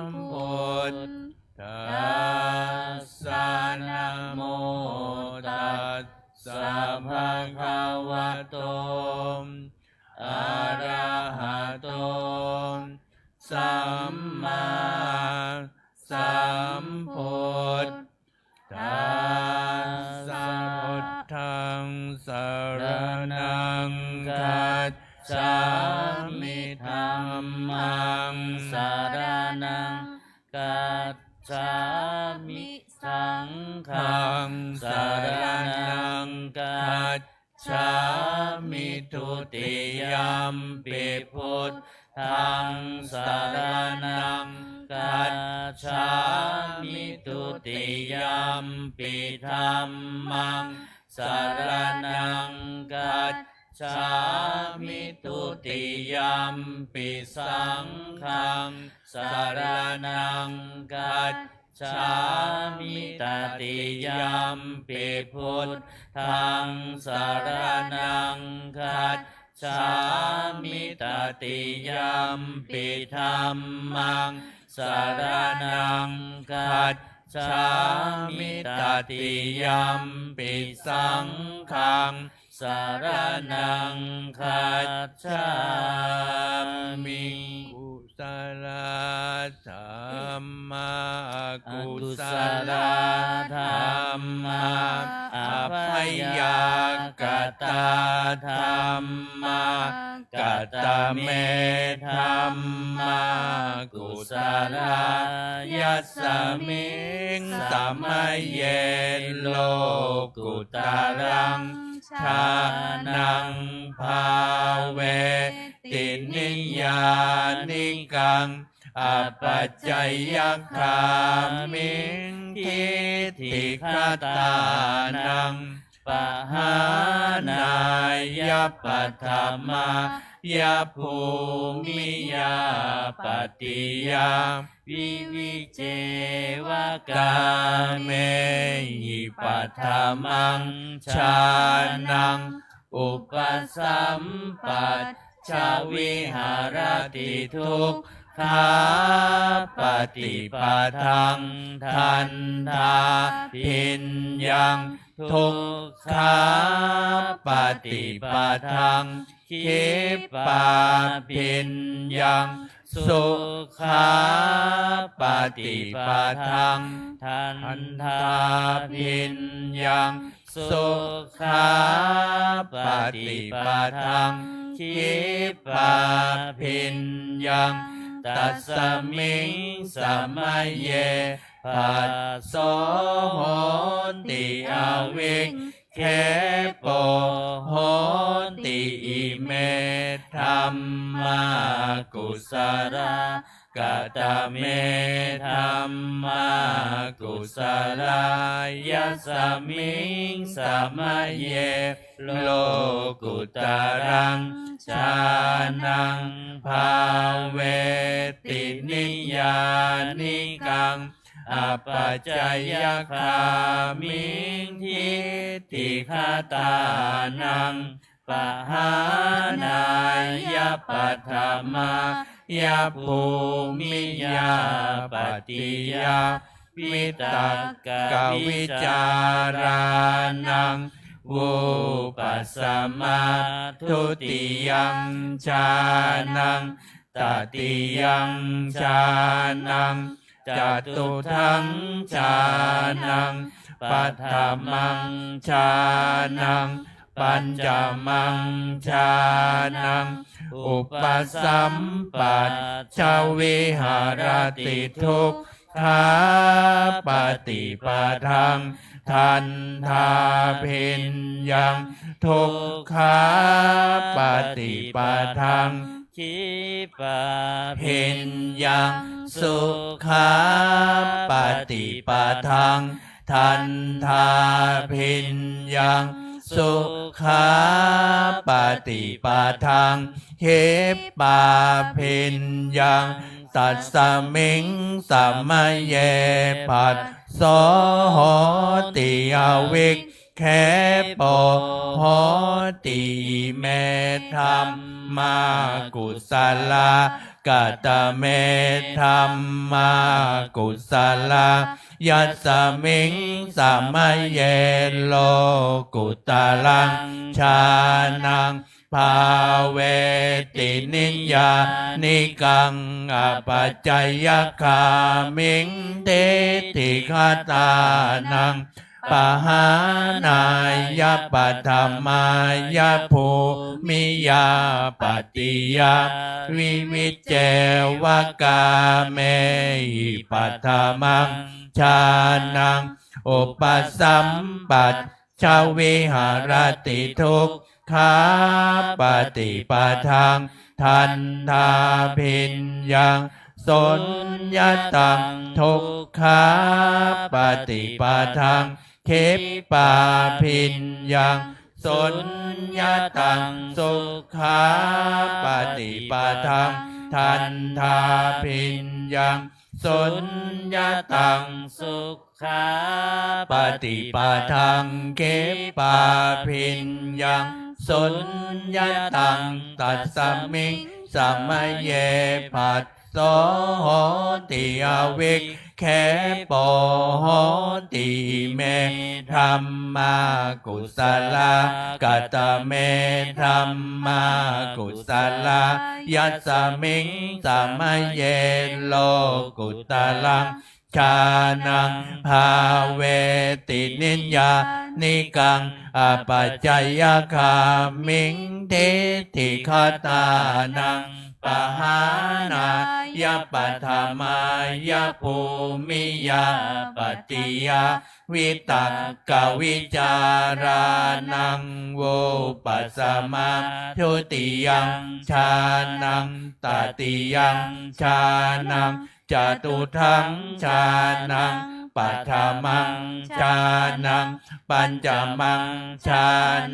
มพุทธัสสะนะโมตัสสะภะคะวะโตอะระหะโตสัมมาสัมพุทธัสสะพุทธังสรณังคัจฉามิธัมมังสารนังกัจฉามิสังฆังสารนังกัจฉามิทุติยัมปิพุทธังสารนังกัจฉามิทุติยัมปิธัมมังสารนังกัจฉามิทุติยัมปิสังฆังสารนังกัจฉามิตติยัมปิพุทธังสารนังกัจฉามิตติยัมปิธัมมังสารนังกัจฉามิตติยัมปิสังฆังสารนังคัจฉามิกุศลธรรมา ศลธรรมาอภยากตาธรรมากัตตเมธัมมากุศลายัสสมิงสัมมเยโลกุตรังชานังภาเวตินิยานิกังอปัจจยคามิงทิฏฐิคตานังปหานายปัตถมายาภูมิยาปฏิยาวิวิเจวกาเมหิปัฏฐมังชานังอุปสัมปัชชวิหารติทุกขาปฏิปทังทันทาพินยังทุกขาปฏิปทังคิปาพินยังสุขาปฏิปทังทันทาพินยังสุขาปฏิปทังคิปาพินยังตัสสมิงสัมมเยปัสโสโหติอวิคเคปโหติอิเมธัมมากุศลกตเมธัมมากุศลายัสสมิงสัมมเยโลกุตรังชานังภาเวตินิยานิกังอปัจจยคามิงทิฏฐิคตานังปหานายปัตถมายาภูมิยาปฏิยาวิตกวิจารานังวุปัสสมาทุติยังชานังตติยังชานังจตุทังชานังปัฏฐมังชานังปัญจมังชานังอุปสัมปัชชวิหารติทุกขาปฏิปทังทันทาพินยังทุกขาปฏิปทังคิปาพินยังสุขาปฏิปทังทันทาพินยังสุขาปฏิปทังเคปาพินยังตัสสมิงสัมมเยปัสโสโหติอวิคเคปโหติเมธัมมากุศลกัตตเมธัมมากุศลยัสสมิงสัมมเยโลกุตรังชานังภาเวตินิยานิกังอปัจจยคามิงทิฏฐิคตานังปหานายปัตถมายาภูมิยาปฏิยาวิวิเจวกาเมหิปัฏฐมังชานังอุปสัมปัชชวิหารติทุกขาปฏิปทังทันทาพินยังสุญญตังทุกขาปฏิปทังคิปาพินยังสุญญตังสุขาปฏิปทังทันทาพินยังสุญญตังสุขาปฏิปทังคิปาพินยังสุญญตังตัสสมิงสัมมเยปัสโสโหติอวิคเคปโหติเมธัมมากุศลกัตตเมธัมมากุศลยัสสมิงสัมมเยโลกุตรัง ชานังภาเวตินิยานิกังอปัจจยคามิงทิฏฐิคตานังปหานายปัฏฐมายภูมิยาปฏิยาวิตักกวิจารานังโวปัสสมาทุติยังชานังตติยังชานังจตุทังชานังปัฏฐมังชานังปัญจมังชา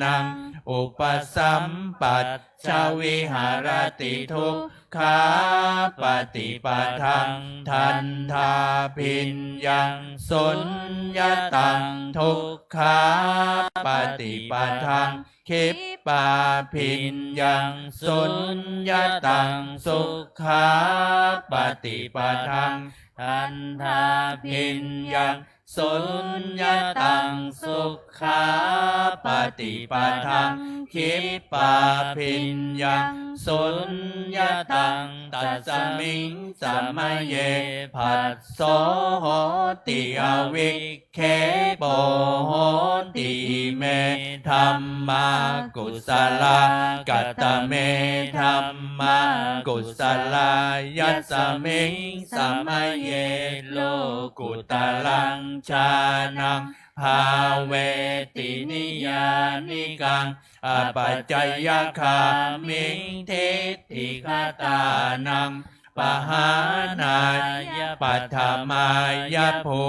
นังอุปสัมปัชชวิหารติทุกขาปฏิปทังทันทาพิญญังสุญญตังทุกขาปฏิปทังคิปปาพิญญังสุญญตังสุขาปฏิปทังทันทาพิญญังสุญญตังสุขาปฏิปทังคิปปาพิญญังสุญญตังตัสสมิงสัมมเยผัสโสโหติอวิเคปโหติเมธัมมากุศลกัตตเมธัมมากุศลายัสสมิงสัมมเยโลกุตลังชานังภาเวตินิยานิกังอปัจจยคามิงทิฏฐิคตานังปหานายปัฏฐมายภู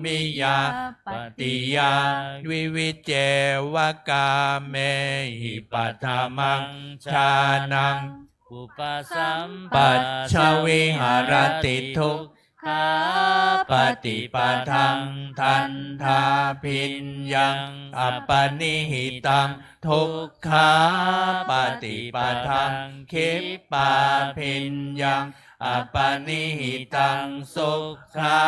มิยาปฏิยาวิวิเจวกาเมหิปัฏฐมังชานังอุปสัมปัชชวิหารติทุกขาปฏิปทังทันทาพิญญังอปนิหิตังทุกขาปฏิปทังคิปปาพิญญังอปนิหิตังสุขา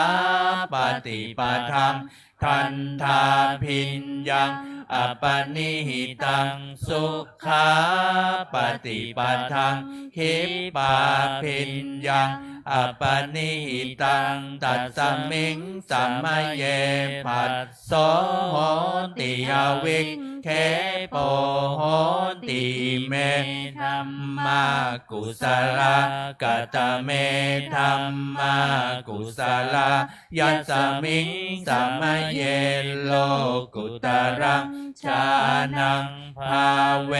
ปฏิปทังทันทาพิญญังอปนิหิตังสุขาปฏิปทังคิปปาพิญญังอปนิหิตังตัสสมิงสัมมเยผัสโสโหติอวิคเคปโหติเมธัมมากุศลกัตตเมธัมมากุศลายัสสมิงสัมมเยโลกุตรังชานังภาเว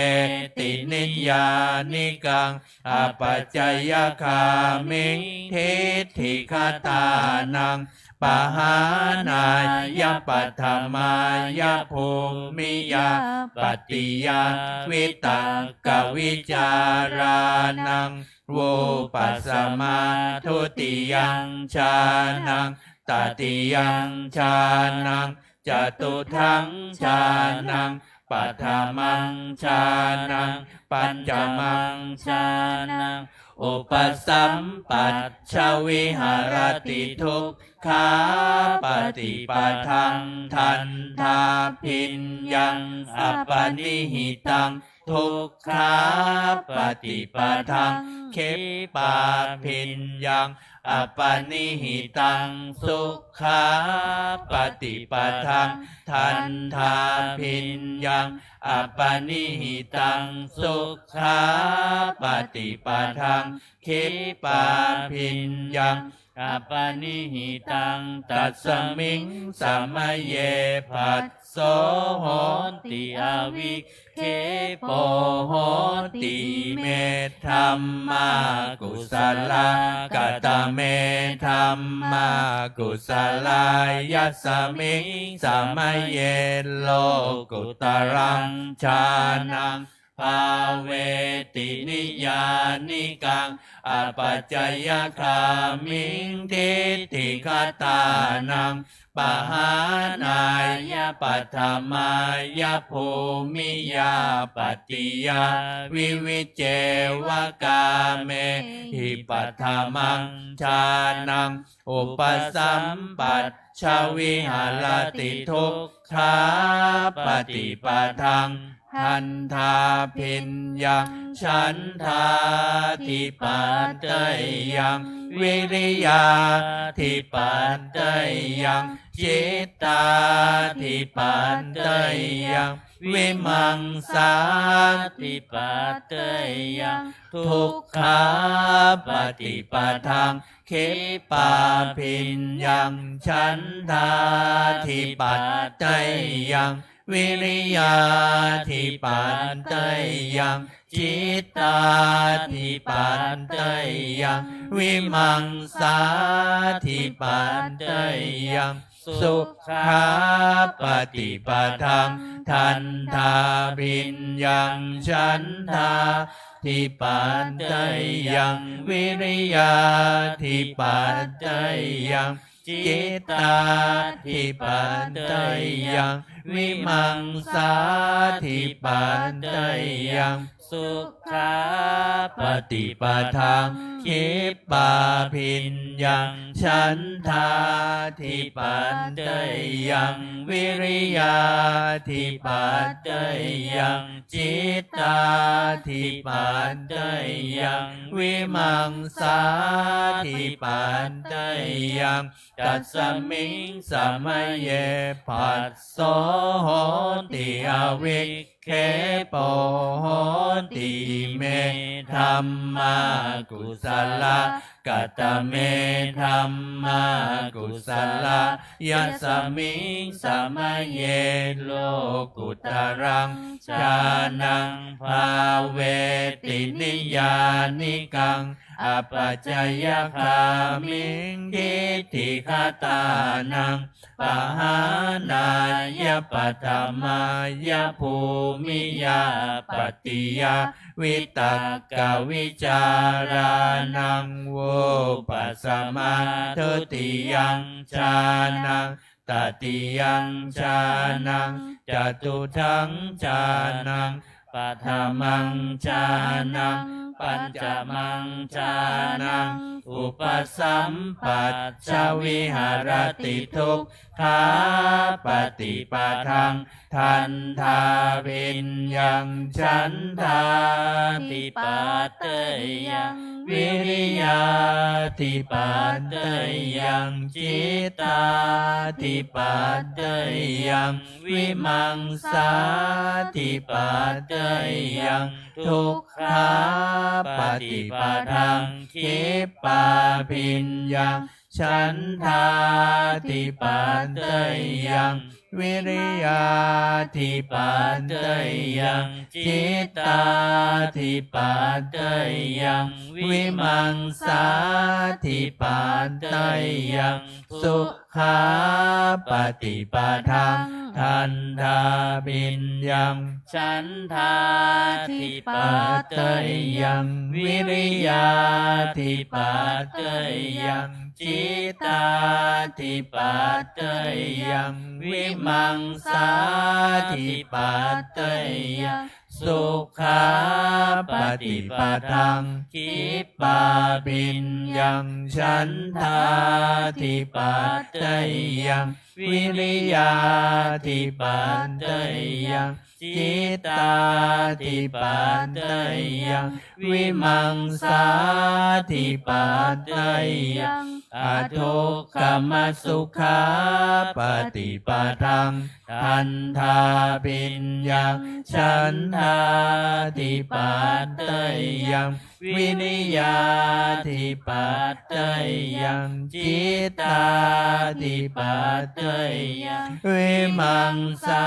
ตินิยานิกังอปัจจยคามิงทิฏฐิคตานังปหานายปัฏฐมายภูมิยาปฏิยาวิตักกวิจารานังโวปัสสมาทุติยังชานังตติยังชานังจตุทังชานังปัฏฐมังชานังปัญจมังชานังอุปสัมปัชชวิหารติทุกขาปฏิปทังทันทาพิญญังอปนิหิตังทุกขาปฏิปทังคิปปาพิญญังอปนิหิตังสุขาปฏิปทังทันทาพิญญังอปนิหิตังสุขาปฏิปทังคิปปาพิญญังอปนิหิตังตัสสมิงสัมมเยผัสโสโหติอวิคเคปโหติเมธัมมากุศลกัตตเมธัมมากุศลายัสสมิงสัมมเยโลกุตรังชานังภาเวตินิยานิกังอปัจจยคามิงทิฏฐิคตานังปหานายปัฏฐมายภูมิยาปฏิยาวิวิเจวกาเมหิปัฏฐมังชานังอุปสัมปัชชวิหารติทุกขาปฏิปทังทันทาพิญญังฉันทาทิปัตตยัง วิริยาทิปัตเตยังจิตตาทิปัตเตยังวิมังสาทิปัตเตยังทุกขาปฏิปทังคิปาพิญญังฉันทาทิปัตเตยังวิริยาทิปัตเตยังจิตตาทิปัตเตยังวิมังสาทิปัตเตยังสุขาปฏิปทังทันทาพิญญังฉันทาทิปัตเตยังวิริยาทิปัตเตยังจิตตาทิปัตเตยังวิมังสาทิปัตเตยังสุขาปฏิปทังคิปาพิญญังฉันทาทิปัตเตยังวิริยาทิปัตเตยังจิตตาทิปัตเตยังวิมังสาทิปัตเตยังตัสมิงสมัยเยปัสโสโหติอวิคเคปโหติเมธัมมากุสละกัตเมธัมมากุสละยัสมิงสมัยเยโลกุตรังชานังภาเวตินิยานิกังอปัจจยคามิงทิฏฐิคตานังปหานายปัตถมายภูมิยาปฏิยาวิตกวิจารานังโวปัสสมาทุติยังชานังตติยังชานังจตุทังชานังปัฏฐมังชานังปัญจมังชานังอุปสัมปัชชวิหารติทุกขาปฏิปทังทันทาพิญญังฉันทาทิปัตเตยังวิริยาทิปัตเตยังจิตตาทิปัตเตยังวิมังสาทิปัตเตยังทุกขาปฏิปทังคิปาพิญญังฉันทาทิปัตเตยังวิริยาทิปัตเตยังจิตตาทิปัตเตยังวิมังสาทิปัตเตยังสุขาปฏิปทังทันทาพิญญังฉันทาทิปัตเตยังวิริยาทิปัตเตยังจิตตาทิปัตเตยังวิมังสาทิปัตเตยังสุขาปฏิปทังคิปาพิญญังฉันทาทิปัตเตยังวิริยาทิปัตเตยังจิตตาทิปัตเตยังวิมังสาทิปัตเตยังอทุกขมสุขาปฏิปทังทันทาพิญญังฉันทาทิปัตเตยังวิริยาทิปัตเตยังจิตตาทิปัตเตยังวิมังสา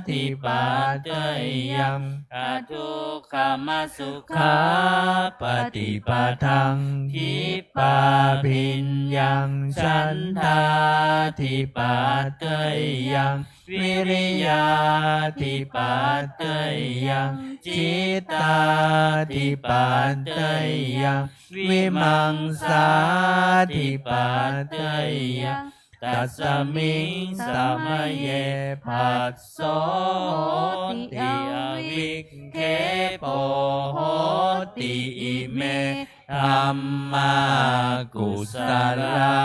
ทิปัตเตยังอทุกขมสุขาปฏิปทังคิปาพิญญังฉันทาทิปัตเตยังวิริยาทิปัตเตยังจิตตาทิปัตเตยังวิมังสาทิปัตเตยังตัสมิงสมัยเยปัสโสติอวิคเคปโหติอิเม ธัมมากุศลา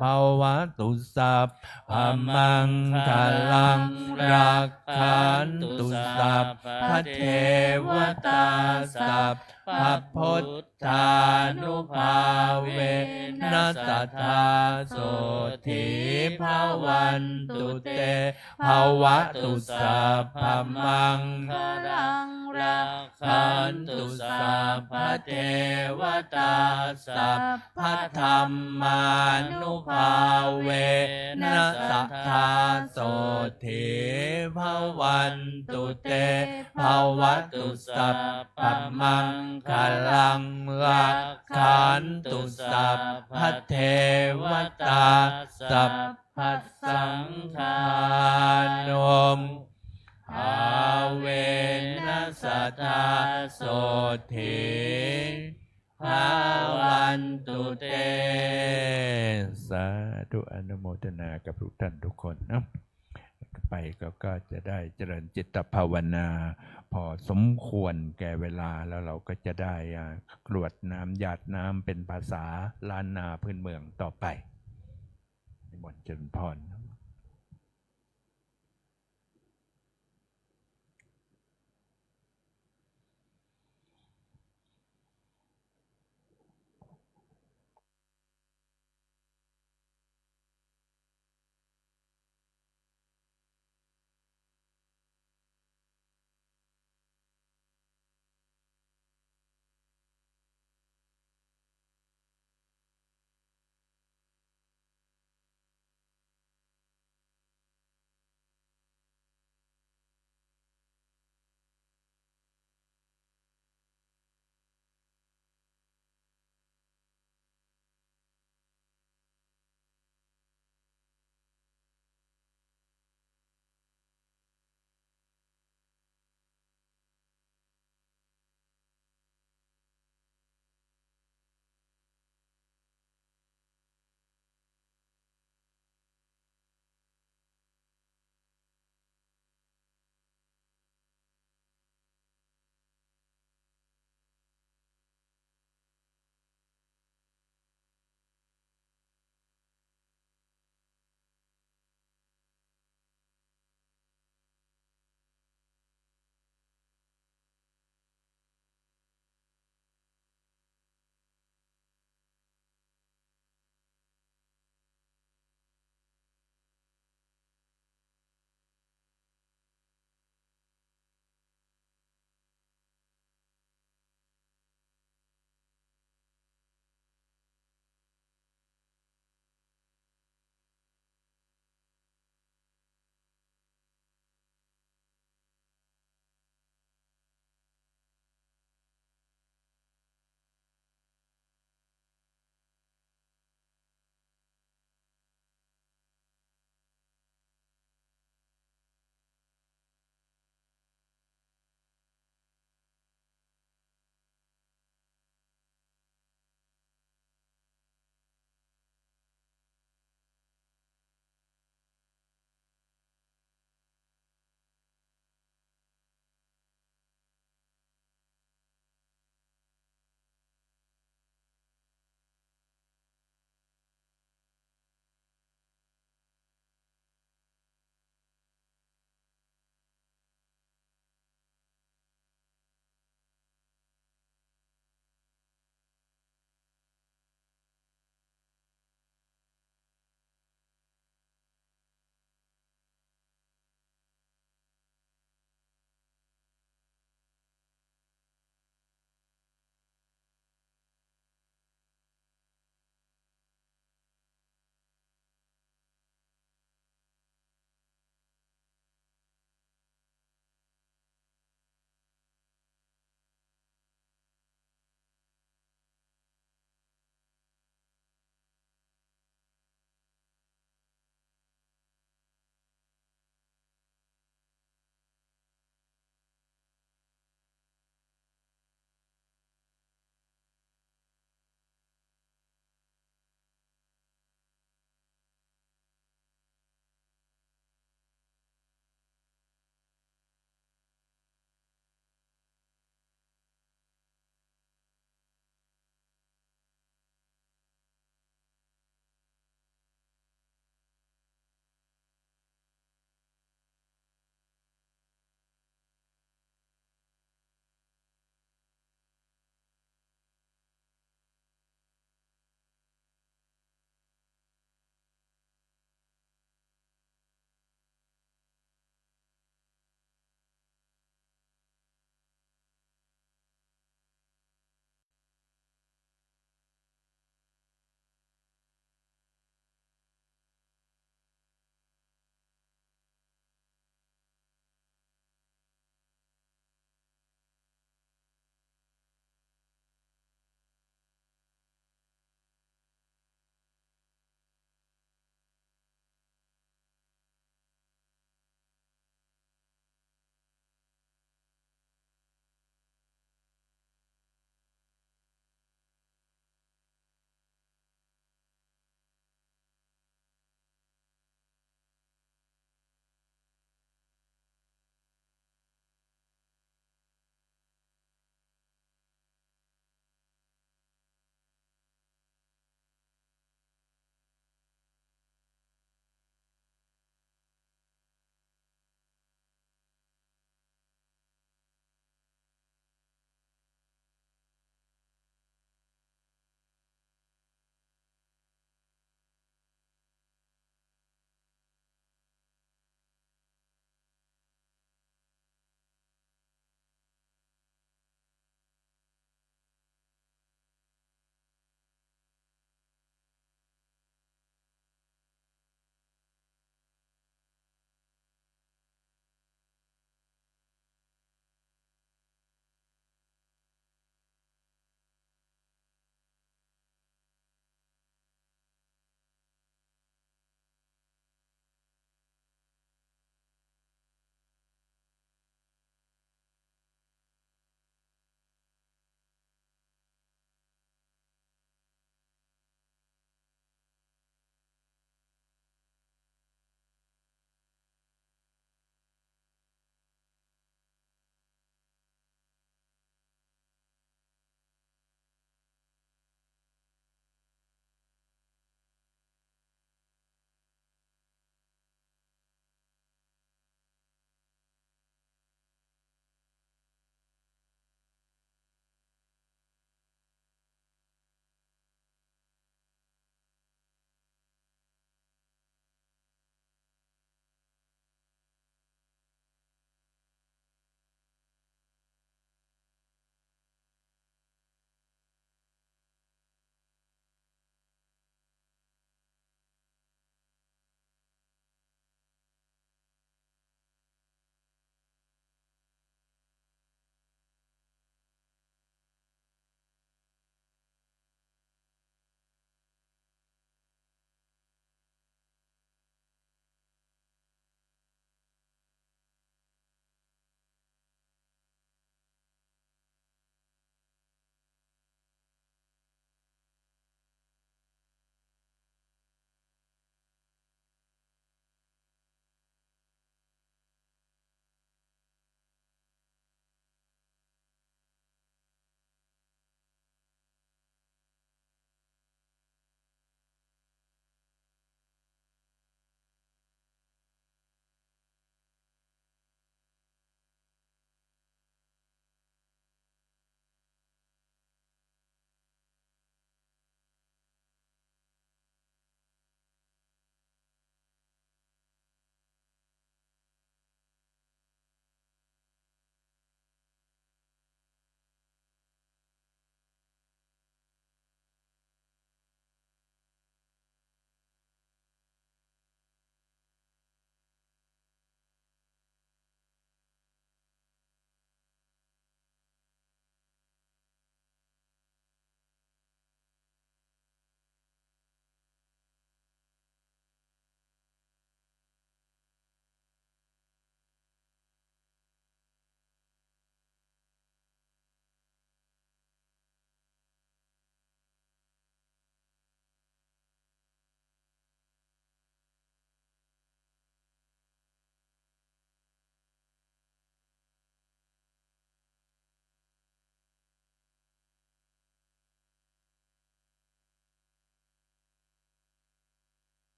ภวตุสัพพมังคลังรักขันตุสัพพะเทวตาสัพพะพุทธานุภาเวนัสสัทธาโสถิภวันตุเตภวตุสัพพมังคลังรักขันตุสัพพะเทวตาสัพพะธัมมานุภาเวนัสสัทธาโสถิภวันตุเตภวตุสัพพมังคลังรักขันตุสัพพะเทวตาสัพพะสังฆานุมอาเวนัสสัทธาโสถิภวันตุเตสาธุอนุโมทนากับทุกท่านทุกคนนะไปก็จะได้เจริญจิตภาวนาพอสมควรแก่เวลาแล้วเราก็จะได้กรวดน้ำหยาดน้ำเป็นภาษาล้านนาพื้นเมืองต่อไปนิมนต์เจริญพร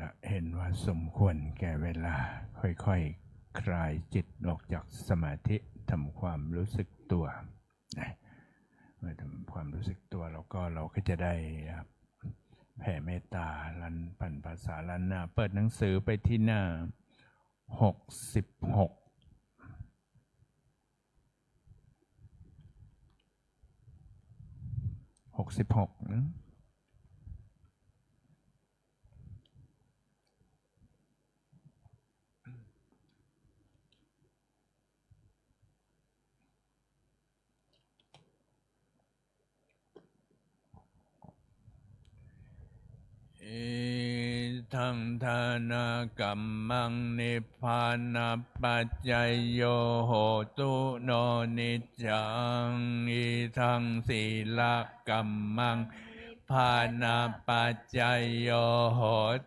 ละเห็นว่าสมควรแก่เวลาค่อยๆคลายจิตออกจากสมาธิทำความรู้สึกตัวนะเมื่อทำความรู้สึกตัวเราก็จะได้แผ่เมตตาลันปั่นภาษาลันหน้าเปิดหนังสือไปที่หน้า66นะ อิทังทานากัมมังนิพพานาปัจจยโยโหตุโนนิจจังอิทังศีลกัมมังพานาปัจจยโยโห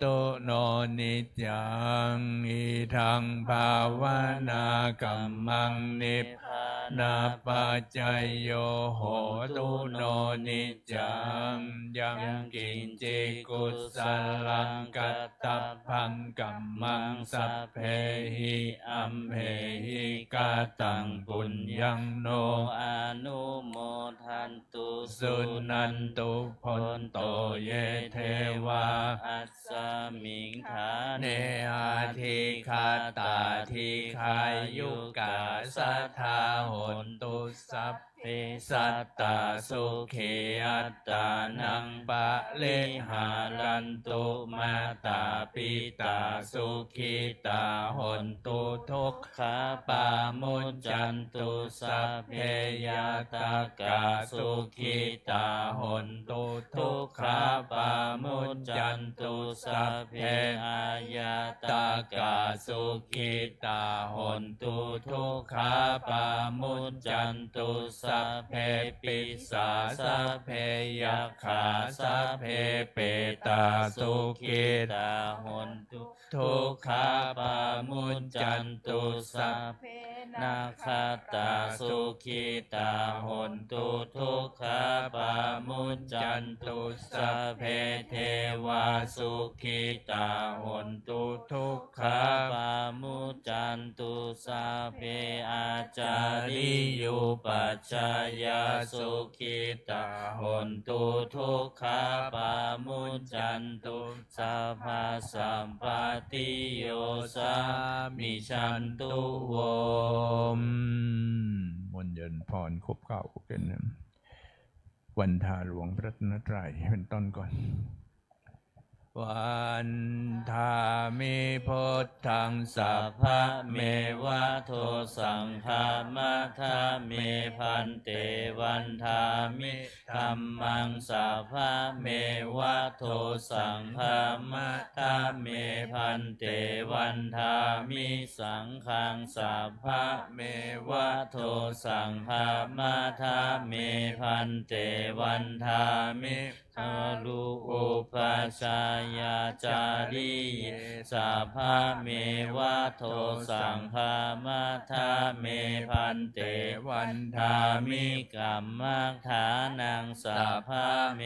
ตุโนนิจจังอิทังภาวนากัมมังนิพพานาปัจจยโยโหตุโนนิจจังยังกินจิกุสลังกัตตพังกัมมังสัพเพหิอัมเพหิกาตังปุญญังโนอนุโมทันตุสุนันตุพนโตเยเทวาอัสสมิงฐาเนอาทิคาตาทิขายุกาสัทธาหนตุสัพเพสัตตาสุขีอัตตานังปะเลหารันตุมาตาปิตาสุขิตาหนตุทุกขาปามุจจันตุสัพเพยาตากาสุขิตาหนตุทุกขาปามุจจันตุสัพเพอายาตากาสุขิตาหนตุทุกขาปามุจจันตุสัพเพปิสาสัพเพยัคขาสัพเพเปตาสุขิตาหนตุทุกขาปามุจจันตุสัพเพนาคาตาสุขิตาหนตุทุกขาปามุจจันตุสัพเพเทวาสุขิตาหนตุทุกขาปามุจจันตุสัพเพอาจาริยุปัจจายาสุขิตาหนตุทุกขาปามุจจันตุสัพพสัมปติโยสามิชันตุโวมมนเยินพรครบเก้ากันนะวันทาหลวงพระรัตนตรัยเป็นต้นก่อนวันทามิพุทธังสัพพะเมวะโทสังฆามัทธาเมพันเตวันทามิธัมมังสัพพะเมวะโทสังฆามัทธาเมพันเตวันทามิสังฆังสัพพะเมวะโทสังฆามัทธาเมพันเตวันทามิทารุอุปัชฌายาจาริเยสัพพะเมวะโทสังฆามัทธาเมพันเตวันทามิกัมมัฏฐานังสัพพะเม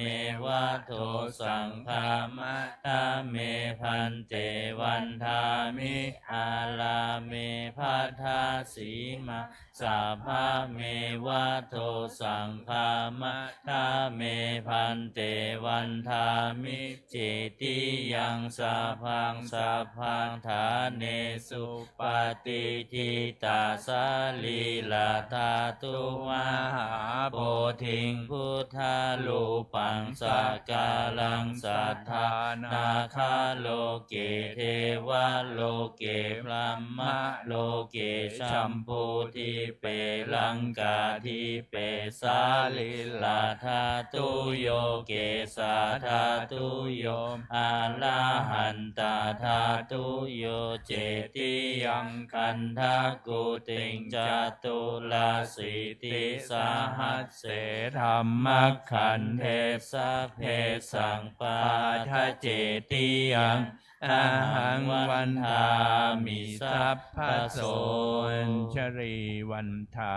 วะโทสังฆามัทธาเมพันเตวันทามิอาลาเมภัทธาสีมาสัพพะเมวะโทสังฆามัทธาเมพันเตวันทามิเจติยังสัพพังสัพพังฐานเนสุปฏิทิตาสาลีลาธาตุมหาโพธิงพุทธาลูปังสักกาลังสัทธานาคาโลเกเทวะโลเกพรหมะโลเกชัมพูทิเปลังกาทิเปสาลิลาธาตุโยเกสาธาตุโยอาลาหันตาธาตุโยเจติยังคันทากุติงจตุลาสิติสาหัสเสธรรมขันเทสะเพสังปาทะเจติยังอาหังวันทามิสัพพโสชรีวันทา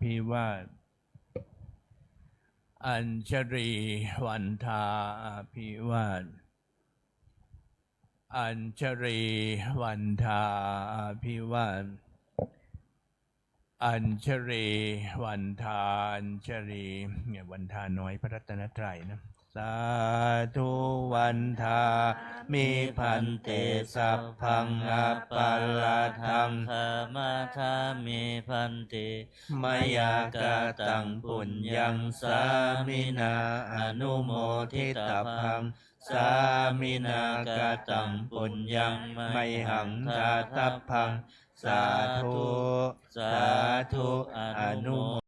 ภิวาทอัญชรีวันทาภิวาท อัญชรีวันทาภิวันอัญชรีวันทาอัญชรีเนี่ยวันทาน้อยพระรัตนตรัยนะสาธุวันทามิพันเตสัพพังอปาลาทัง ธรรมธามิพันติ มยากาตังปุญญังสามินาอนุโมทิตาพังสามินากาตังปุญญังไมหังทาตัพพังสาธุสาธุอนุโม